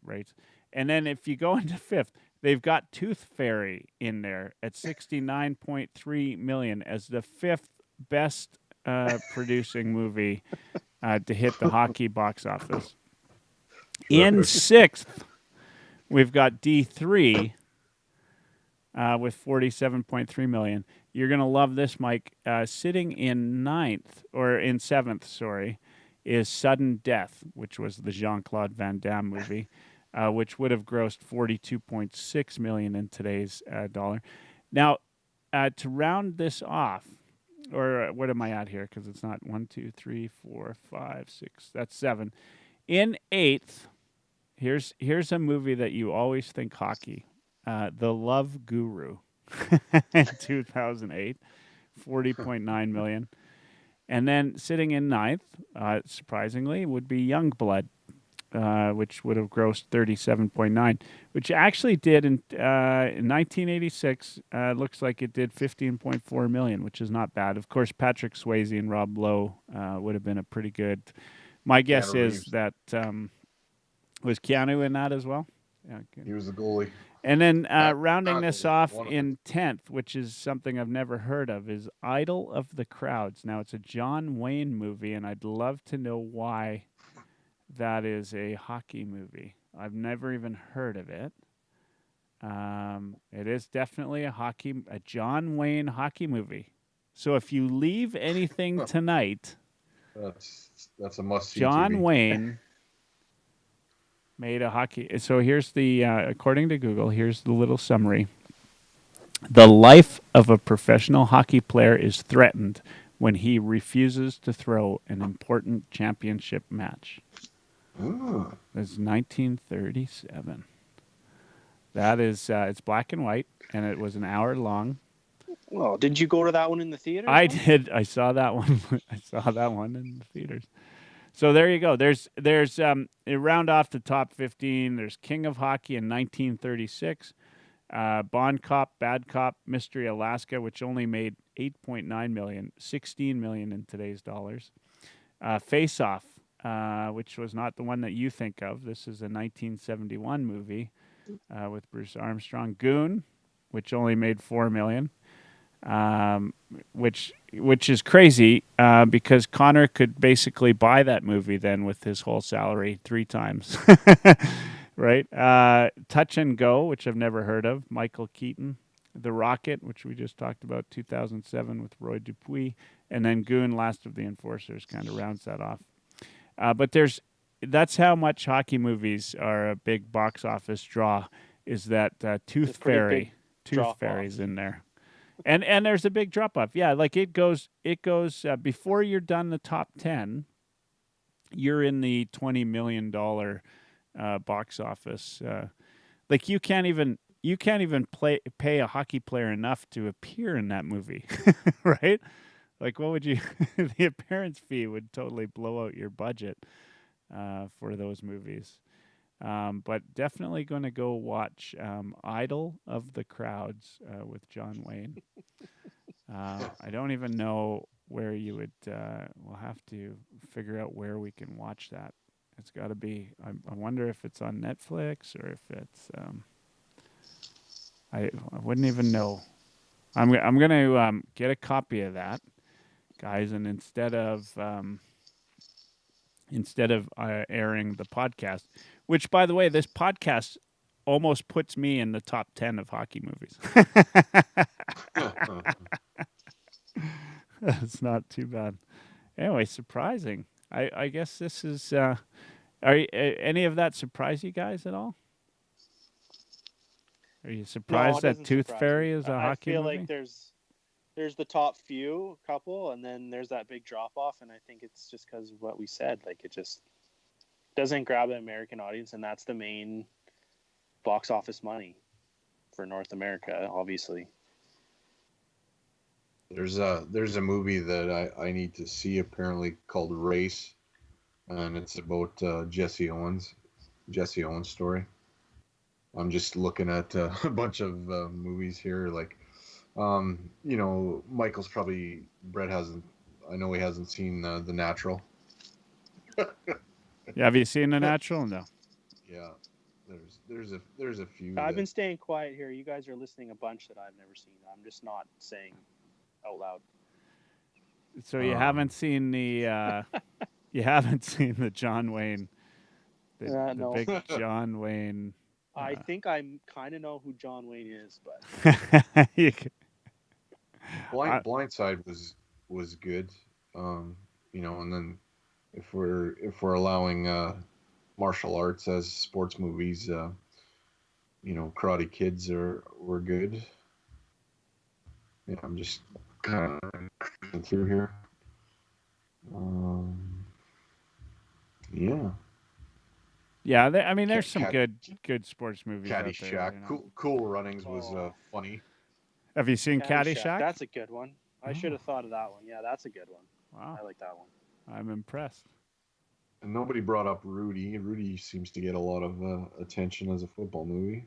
rates. And then if you go into 5th, they've got Tooth Fairy in there at 69.3 million as the 5th best producing movie to hit the hockey box office. In 6th, we've got D3 with 47.3 million. You're going to love this, Mike. Sitting in 7th, sorry, is Sudden Death, which was the Jean-Claude Van Damme movie, which would have grossed 42.6 million in today's dollar. Now, to round this off, or what am I at here? Because it's not 1, 2, 3, 4, 5, 6. That's 7. In 8th, here's a movie that you always think hockey, The Love Guru, in 2008, 40.9 million. And then sitting in 9th, surprisingly, would be Youngblood, which would have grossed 37.9, which actually did in 1986. Looks like it did 15.4 million, which is not bad. Of course, Patrick Swayze and Rob Lowe would have been a pretty good. My guess is that was Keanu in that as well. Yeah, he was the goalie. And then rounding this off in 10th, which is something I've never heard of, is Idol of the Crowds. Now, it's a John Wayne movie, and I'd love to know why that is a hockey movie. I've never even heard of it. It is definitely a John Wayne hockey movie. So if you leave anything tonight, that's a must-see. John TV. Wayne made a hockey. So here's the, according to Google, here's the little summary. The life of a professional hockey player is threatened when he refuses to throw an important championship match. Ooh. It's 1937. That is, it's black and white, and it was an hour long. Well, did you go to that one in the theater? I did. I saw that one. I saw that one in the theaters. So there you go. There's round off the top 15. There's King of Hockey in 1936, Bond Cop, Bad Cop, Mystery Alaska, which only made 8.9 million, 16 million in today's dollars. Face Off, which was not the one that you think of. This is a 1971 movie with Bruce Armstrong. Goon, which only made 4 million. Which is crazy because Connor could basically buy that movie then with his whole salary 3 times, right? Touch and Go, which I've never heard of, Michael Keaton. The Rocket, which we just talked about, 2007 with Roy Dupuis, and then Goon, Last of the Enforcers, kind of rounds that off. But that's how much hockey movies are a big box office draw. Is that Tooth Fairy's in there. And there's a big drop off. Yeah, like it goes before you're done the top 10, you're in the $20 million box office. Like you can't even you can't even pay a hockey player enough to appear in that movie, right? Like, what would you? The appearance fee would totally blow out your budget for those movies. But definitely going to go watch Idol of the Crowds with John Wayne. I don't even know where you would. We'll have to figure out where we can watch that. It's got to be. I wonder if it's on Netflix or if it's. I wouldn't even know. I'm going to get a copy of that, guys, and instead of airing the podcast, which, by the way, this podcast almost puts me in the top 10 of hockey movies. It's not too bad. Anyway, surprising. I guess this is. Any of that surprise you guys at all? Are you surprised that Tooth Fairy is a hockey movie? I feel like there's the top couple, and then there's that big drop off, and I think it's just because of what we said. Like, it just doesn't grab an American audience, and that's the main box office money for North America, obviously. There's a movie that I need to see, apparently, called Race, and it's about Jesse Owens' story. I'm just looking at a bunch of movies here, like, Brett hasn't. I know he hasn't seen The Natural. Yeah, have you seen The Natural? No. Yeah, there's a few. I've been staying quiet here. You guys are listing a bunch that I've never seen. I'm just not saying out loud. So you haven't seen the John Wayne, the big John Wayne. I think I kind of know who John Wayne is, but Blindside was good, and then if we're allowing martial arts as sports movies, Karate Kids were good. Yeah, I'm just kind of cruising through here. Yeah. Yeah, there's some good sports movies out there. Caddyshack, Cool Runnings was funny. Have you seen Caddyshack? That's a good one. I should have thought of that one. Yeah, that's a good one. Wow. I like that one. I'm impressed. And nobody brought up Rudy. Rudy seems to get a lot of attention as a football movie.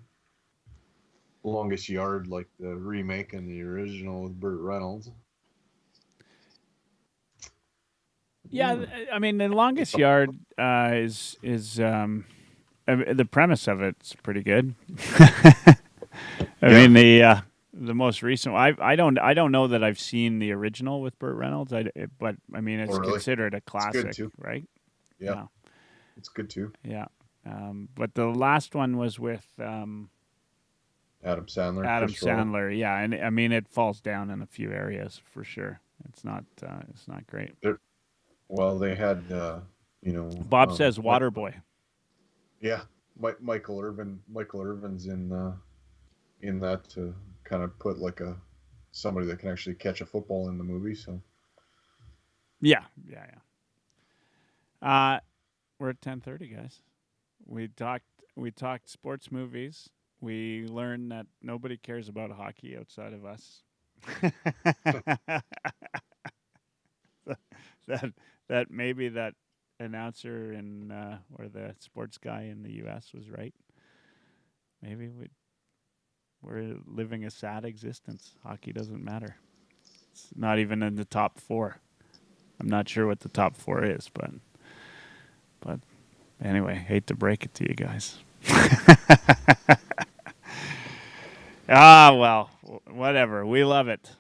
Longest Yard, like the remake and the original with Burt Reynolds. Yeah, The Longest Yard is the premise of it's pretty good. The most recent. I don't know that I've seen the original with Burt Reynolds. But it's considered a classic, it's good too. Right? Yeah, it's good too. Yeah, but the last one was with Adam Sandler. Sandler, yeah, and it falls down in a few areas for sure. It's not great. Well, they had Bob says Waterboy. Yeah, Michael Irvin's in that to kind of put like somebody that can actually catch a football in the movie. So yeah. We're at 10:30, guys. We talked sports movies. We learned that nobody cares about hockey outside of us. that maybe that announcer or the sports guy in the U.S. was right. Maybe we're living a sad existence. Hockey doesn't matter. It's not even in the top 4. I'm not sure what the top 4 is, but anyway, hate to break it to you guys. Well, whatever. We love it.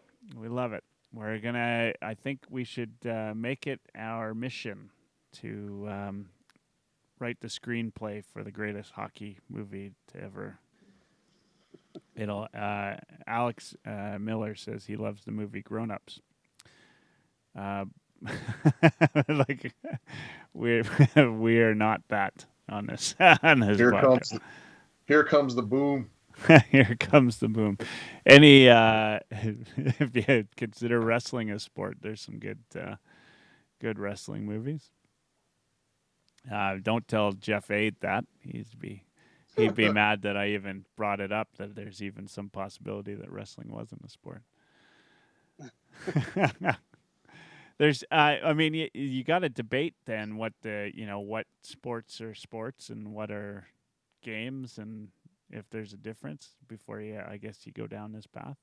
I think we should make it our mission to write the screenplay for the greatest hockey movie to ever. Alex Miller says he loves the movie Grown Ups. Like we're not that on this. Here comes the boom. Here comes the boom. Any if you consider wrestling a sport, there's some good wrestling movies. Don't tell Jeff Aid that. he'd be mad that I even brought it up, that there's even some possibility that wrestling wasn't a sport. There's, I mean, you got to debate then what what sports are sports and what are games, and if there's a difference before I guess you go down this path.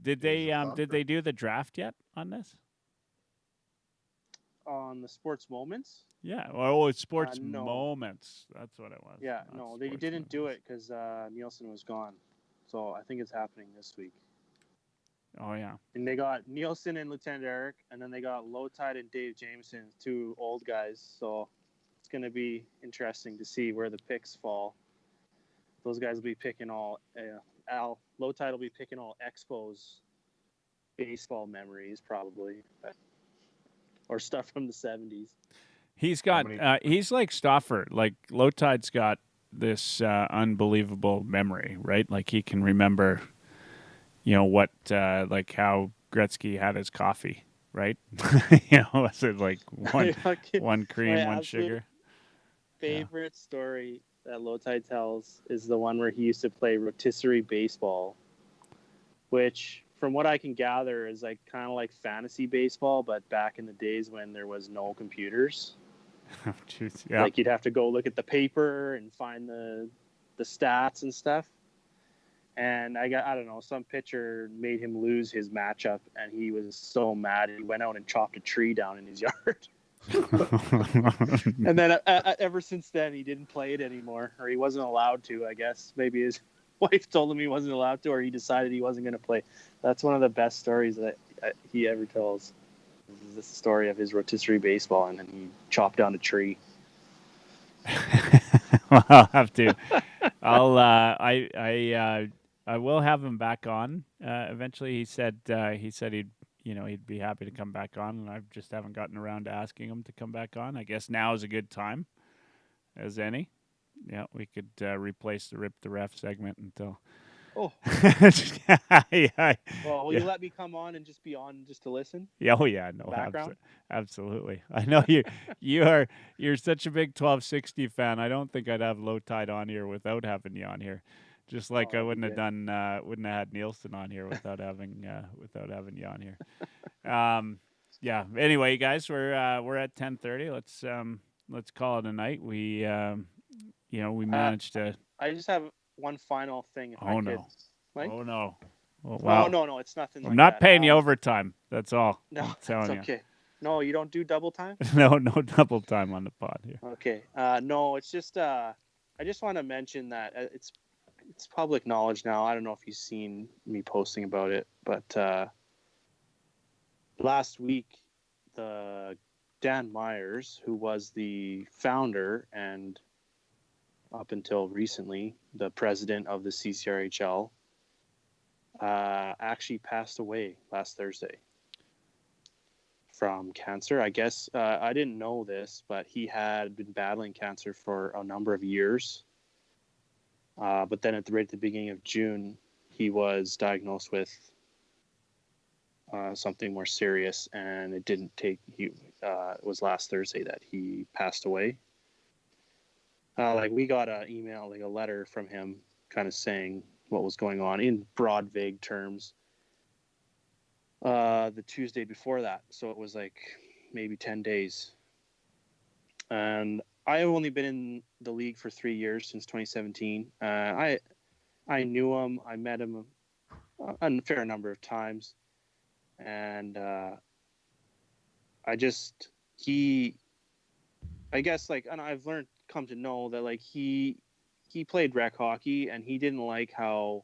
Did they do the draft yet on this? On the sports moments? Yeah. Oh, it's sports no. moments. That's what it was. Yeah, no, they didn't do it because Nielsen was gone. So I think it's happening this week. Oh, yeah. And they got Nielsen and Lieutenant Eric, and then they got Lowtide and Dave Jameson, two old guys. So it's going to be interesting to see where the picks fall. Those guys will be picking all Lowtide will be picking all Expos baseball memories probably, or stuff from the 70s. He's got he's like Stauffer. Like Lowtide's got this unbelievable memory, right? Like he can remember, what like how Gretzky had his coffee, right? Was it like one cream, one sugar? Favorite story that Lowtide tells is the one where he used to play rotisserie baseball, which, from what I can gather, is like kind of like fantasy baseball, but back in the days when there was no computers. Oh, geez. Yeah. Like you'd have to go look at the paper and find the stats and stuff. And I don't know, some pitcher made him lose his matchup, and he was so mad he went out and chopped a tree down in his yard. And then ever since then, he didn't play it anymore, or he wasn't allowed to, I guess. Maybe his wife told him he wasn't allowed to, or he decided he wasn't going to play. That's one of the best stories that he ever tells. This is the story of his rotisserie baseball, and then he chopped down a tree. Well, I'll have to. I will have him back on eventually. He said he'd be happy to come back on, and I just haven't gotten around to asking him to come back on. I guess now is a good time as any. Yeah, we could replace the Rip the Ref segment until. Oh. Yeah. Well, will you let me come on and just be on just to listen? Yeah. Oh yeah. No. Absolutely. I know you're such a big 1260 fan. I don't think I'd have Lowtide on here without having you on here. Just like I wouldn't have had Nielsen on here without having you on here. Yeah. Anyway, guys, we're at 10:30. Let's call it a night. We managed to. I just have one final thing. If I could. Mike? Oh no! Oh, wow. No, it's nothing. I'm not paying you overtime. That's all. No, it's okay. No, you don't do double time. No double time on the pod here. Okay. No, it's just I just want to mention that it's public knowledge now. I don't know if you've seen me posting about it, but last week, the Dan Myers, who was the founder and up until recently the president of the CCRHL, actually passed away last Thursday from cancer. I guess I didn't know this, but he had been battling cancer for a number of years. But then right at the beginning of June, he was diagnosed with something more serious, and it didn't take. It was last Thursday that he passed away. We got an email, a letter from him, kind of saying what was going on in broad, vague terms. The Tuesday before that, so it was maybe 10 days, and I have only been in the league for 3 years, since 2017. I knew him. I met him a fair number of times, and and I've come to know that he played rec hockey, and he didn't like how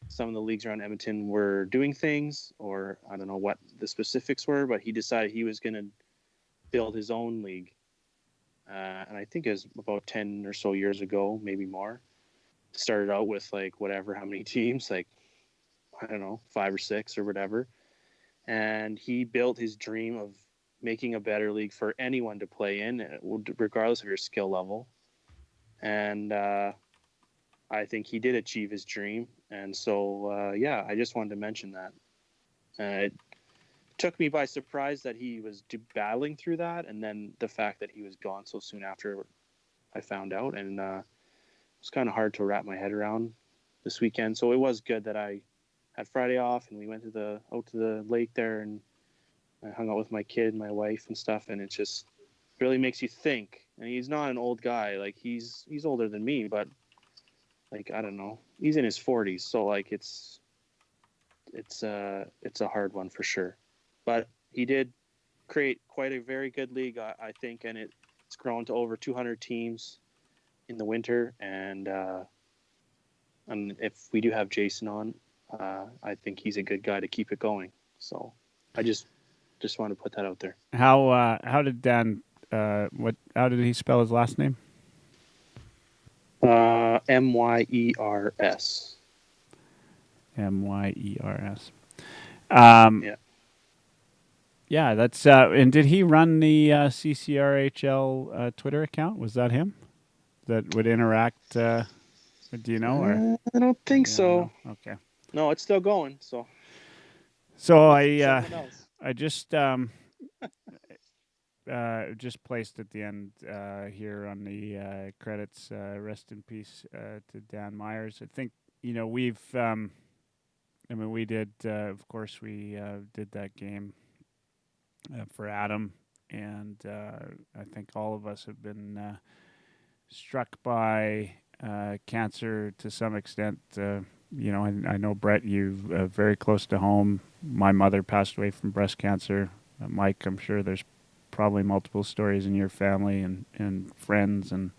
some of the leagues around Edmonton were doing things, or I don't know what the specifics were, but he decided he was going to build his own league. And I think it was about 10 or so years ago, maybe more. Started out with how many teams, I don't know, 5 or 6 or whatever. And he built his dream of making a better league for anyone to play in, regardless of your skill level. And I think he did achieve his dream. And so, I just wanted to mention that. It took me by surprise that he was battling through that, and then the fact that he was gone so soon after I found out. And was kind of hard to wrap my head around this weekend. So it was good that I had Friday off and we went out to the lake there, and I hung out with my kid, my wife, and stuff. And it just really makes you think. And he's not an old guy. Like he's older than me, but like I don't know, he's in his 40s. So like it's a hard one for sure. But he did create quite a very good league, I think, and it's grown to over 200 teams in the winter. And if we do have Jason on, I think he's a good guy to keep it going. So I just want to put that out there. How did Dan? How did he spell his last name? Myers. Myers. Yeah. Yeah, that's and did he run the CCRHL Twitter account? Was that him that would interact? Do you know? Or I don't think so. No? Okay. No, it's still going. So I just just placed at the end here on the credits. Rest in peace to Dan Myers. I think we've. We did. Of course, we did that game for Adam, and I think all of us have been struck by cancer to some extent. I know, Brett, you very close to home. My mother passed away from breast cancer. Mike, I'm sure there's probably multiple stories in your family and friends. And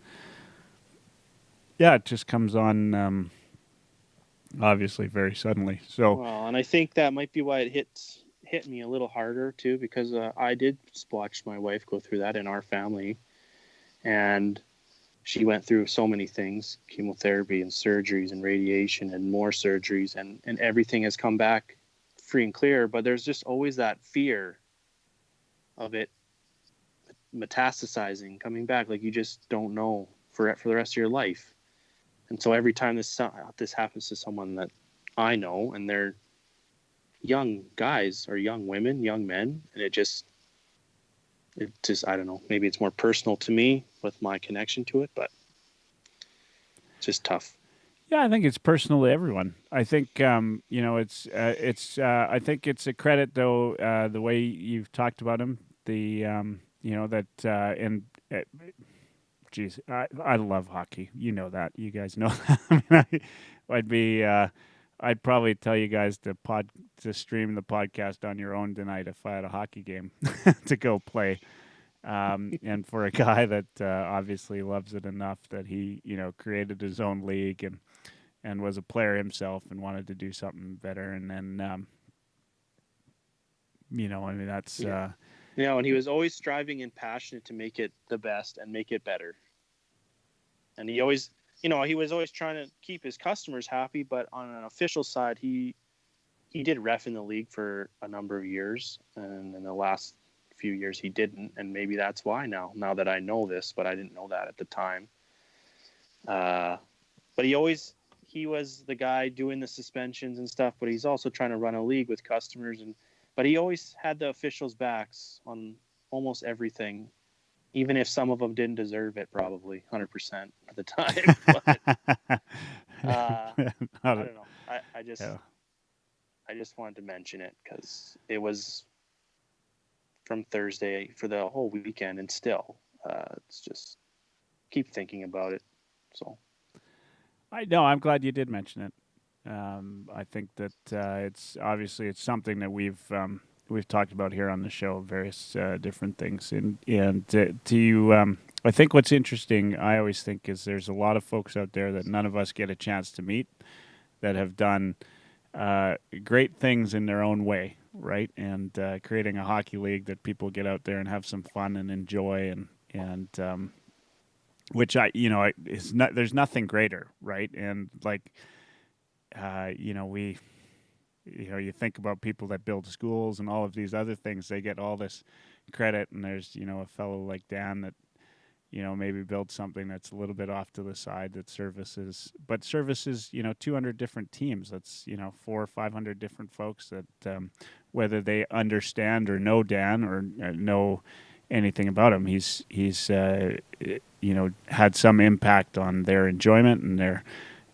yeah, it just comes on obviously very suddenly. So, well, and I think that might be why it hit me a little harder too, because I did watch my wife go through that in our family, and she went through so many things, chemotherapy and surgeries and radiation and more surgeries, and everything has come back free and clear. But there's just always that fear of it metastasizing, coming back. Like you just don't know for the rest of your life. And so every time this happens to someone that I know, and they're young guys or young women, young men, and it just I don't know, maybe it's more personal to me with my connection to it, but it's just tough. Yeah, I think it's personal to everyone. I think it's I think it's a credit though the way you've talked about him. The geez, I love hockey. You know that. You guys know that. I'd probably tell you guys to stream the podcast on your own tonight if I had a hockey game to go play. And for a guy that obviously loves it enough that he created his own league and was a player himself and wanted to do something better, and then that's and he was always striving and passionate to make it the best and make it better. And he always, he was always trying to keep his customers happy, but on an official side, he did ref in the league for a number of years, and in the last few years he didn't, and maybe that's why now that I know this, but I didn't know that at the time. But he was the guy doing the suspensions and stuff, but he's also trying to run a league with customers, but he always had the officials' backs on almost everything, even if some of them didn't deserve it, probably 100% of the time. But, I don't know. I just wanted to mention it because it was from Thursday for the whole weekend, and still, it's just keep thinking about it. So, I'm glad you did mention it. I think that it's something that we've talked about here on the show, various different things, and I think what's interesting, I always think, is there's a lot of folks out there that none of us get a chance to meet that have done great things in their own way, right? And creating a hockey league that people get out there and have some fun and enjoy, and which there's nothing greater, right? And like, you think about people that build schools and all of these other things, they get all this credit, and there's a fellow like Dan that maybe builds something that's a little bit off to the side that services 200 different teams. That's 400 or 500 different folks that whether they understand or know Dan or know anything about him. He's had some impact on their enjoyment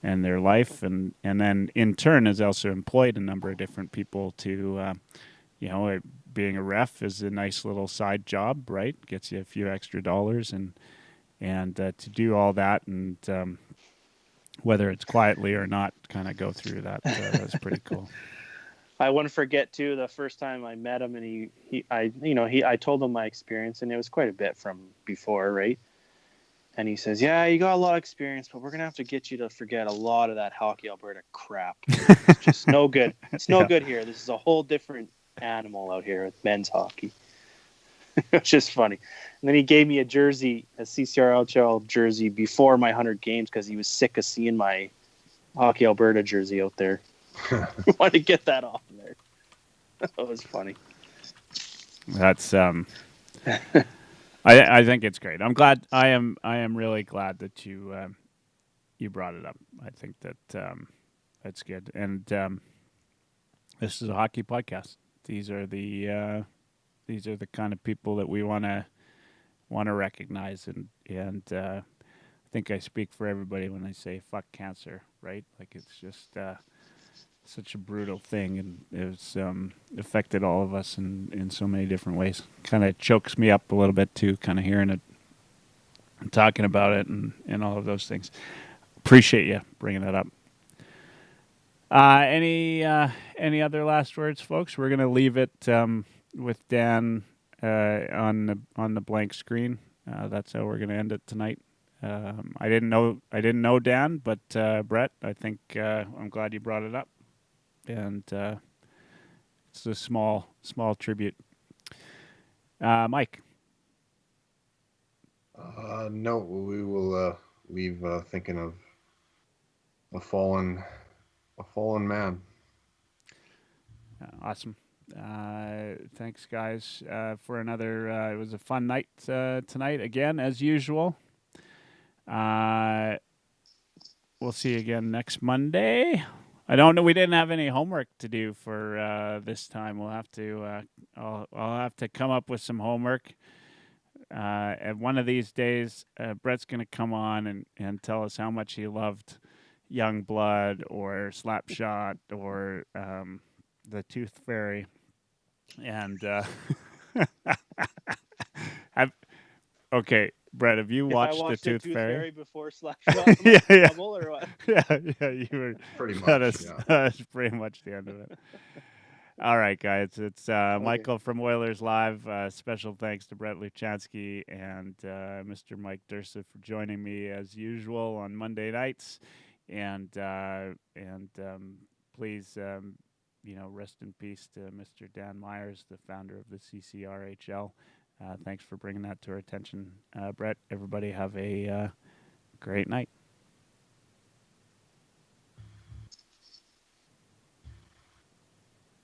and their life, and then in turn has also employed a number of different people to being a ref is a nice little side job, right? Gets you a few extra dollars, and to do all that, and whether it's quietly or not, kind of go through that. That's pretty cool. I wouldn't forget too the first time I met him, and I told him my experience, and it was quite a bit from before, right? And he says, "Yeah, you got a lot of experience, but we're gonna have to get you to forget a lot of that Hockey Alberta crap. It's just no good. It's no good here. This is a whole different animal out here with men's hockey." It's just funny. And then he gave me a jersey, a CCRHL jersey, before my 100 games because he was sick of seeing my Hockey Alberta jersey out there. I wanted to get that off of there. That was funny. That's I think it's great. I'm glad. I am really glad that you brought it up. I think that that's good. And this is a hockey podcast. These are the kind of people that we want to recognize, and I think I speak for everybody when I say fuck cancer, right? Like, it's just such a brutal thing, and it's affected all of us in so many different ways. Kind of chokes me up a little bit too, kind of hearing it and talking about it and all of those things. Appreciate you bringing that up. Any other last words, folks? We're gonna leave it with Dan on the blank screen. That's how we're gonna end it tonight. I didn't know Dan, but Brett, I think I'm glad you brought it up, and it's a small tribute. Mike. No, we will leave thinking of a fallen man. Awesome. Thanks, guys, for another. It was a fun night tonight again, as usual. We'll see you again next Monday. I don't know. We didn't have any homework to do for this time. We'll have to. I'll have to come up with some homework. And one of these days, Brett's going to come on and tell us how much he loved Young Blood or Slapshot or the Tooth Fairy. And okay, Brett, have you watched the Tooth Fairy before Slapshot? yeah. Or what? Yeah, you were Pretty much. That's pretty much the end of it. All right, guys. It's Michael from Oilerslive. Special thanks to Brett Luchansky and Mr. Mike Dursa for joining me as usual on Monday nights. And please, rest in peace to Mr. Dan Myers, the founder of the CCRHL. Thanks for bringing that to our attention, Brett. Everybody have a great night.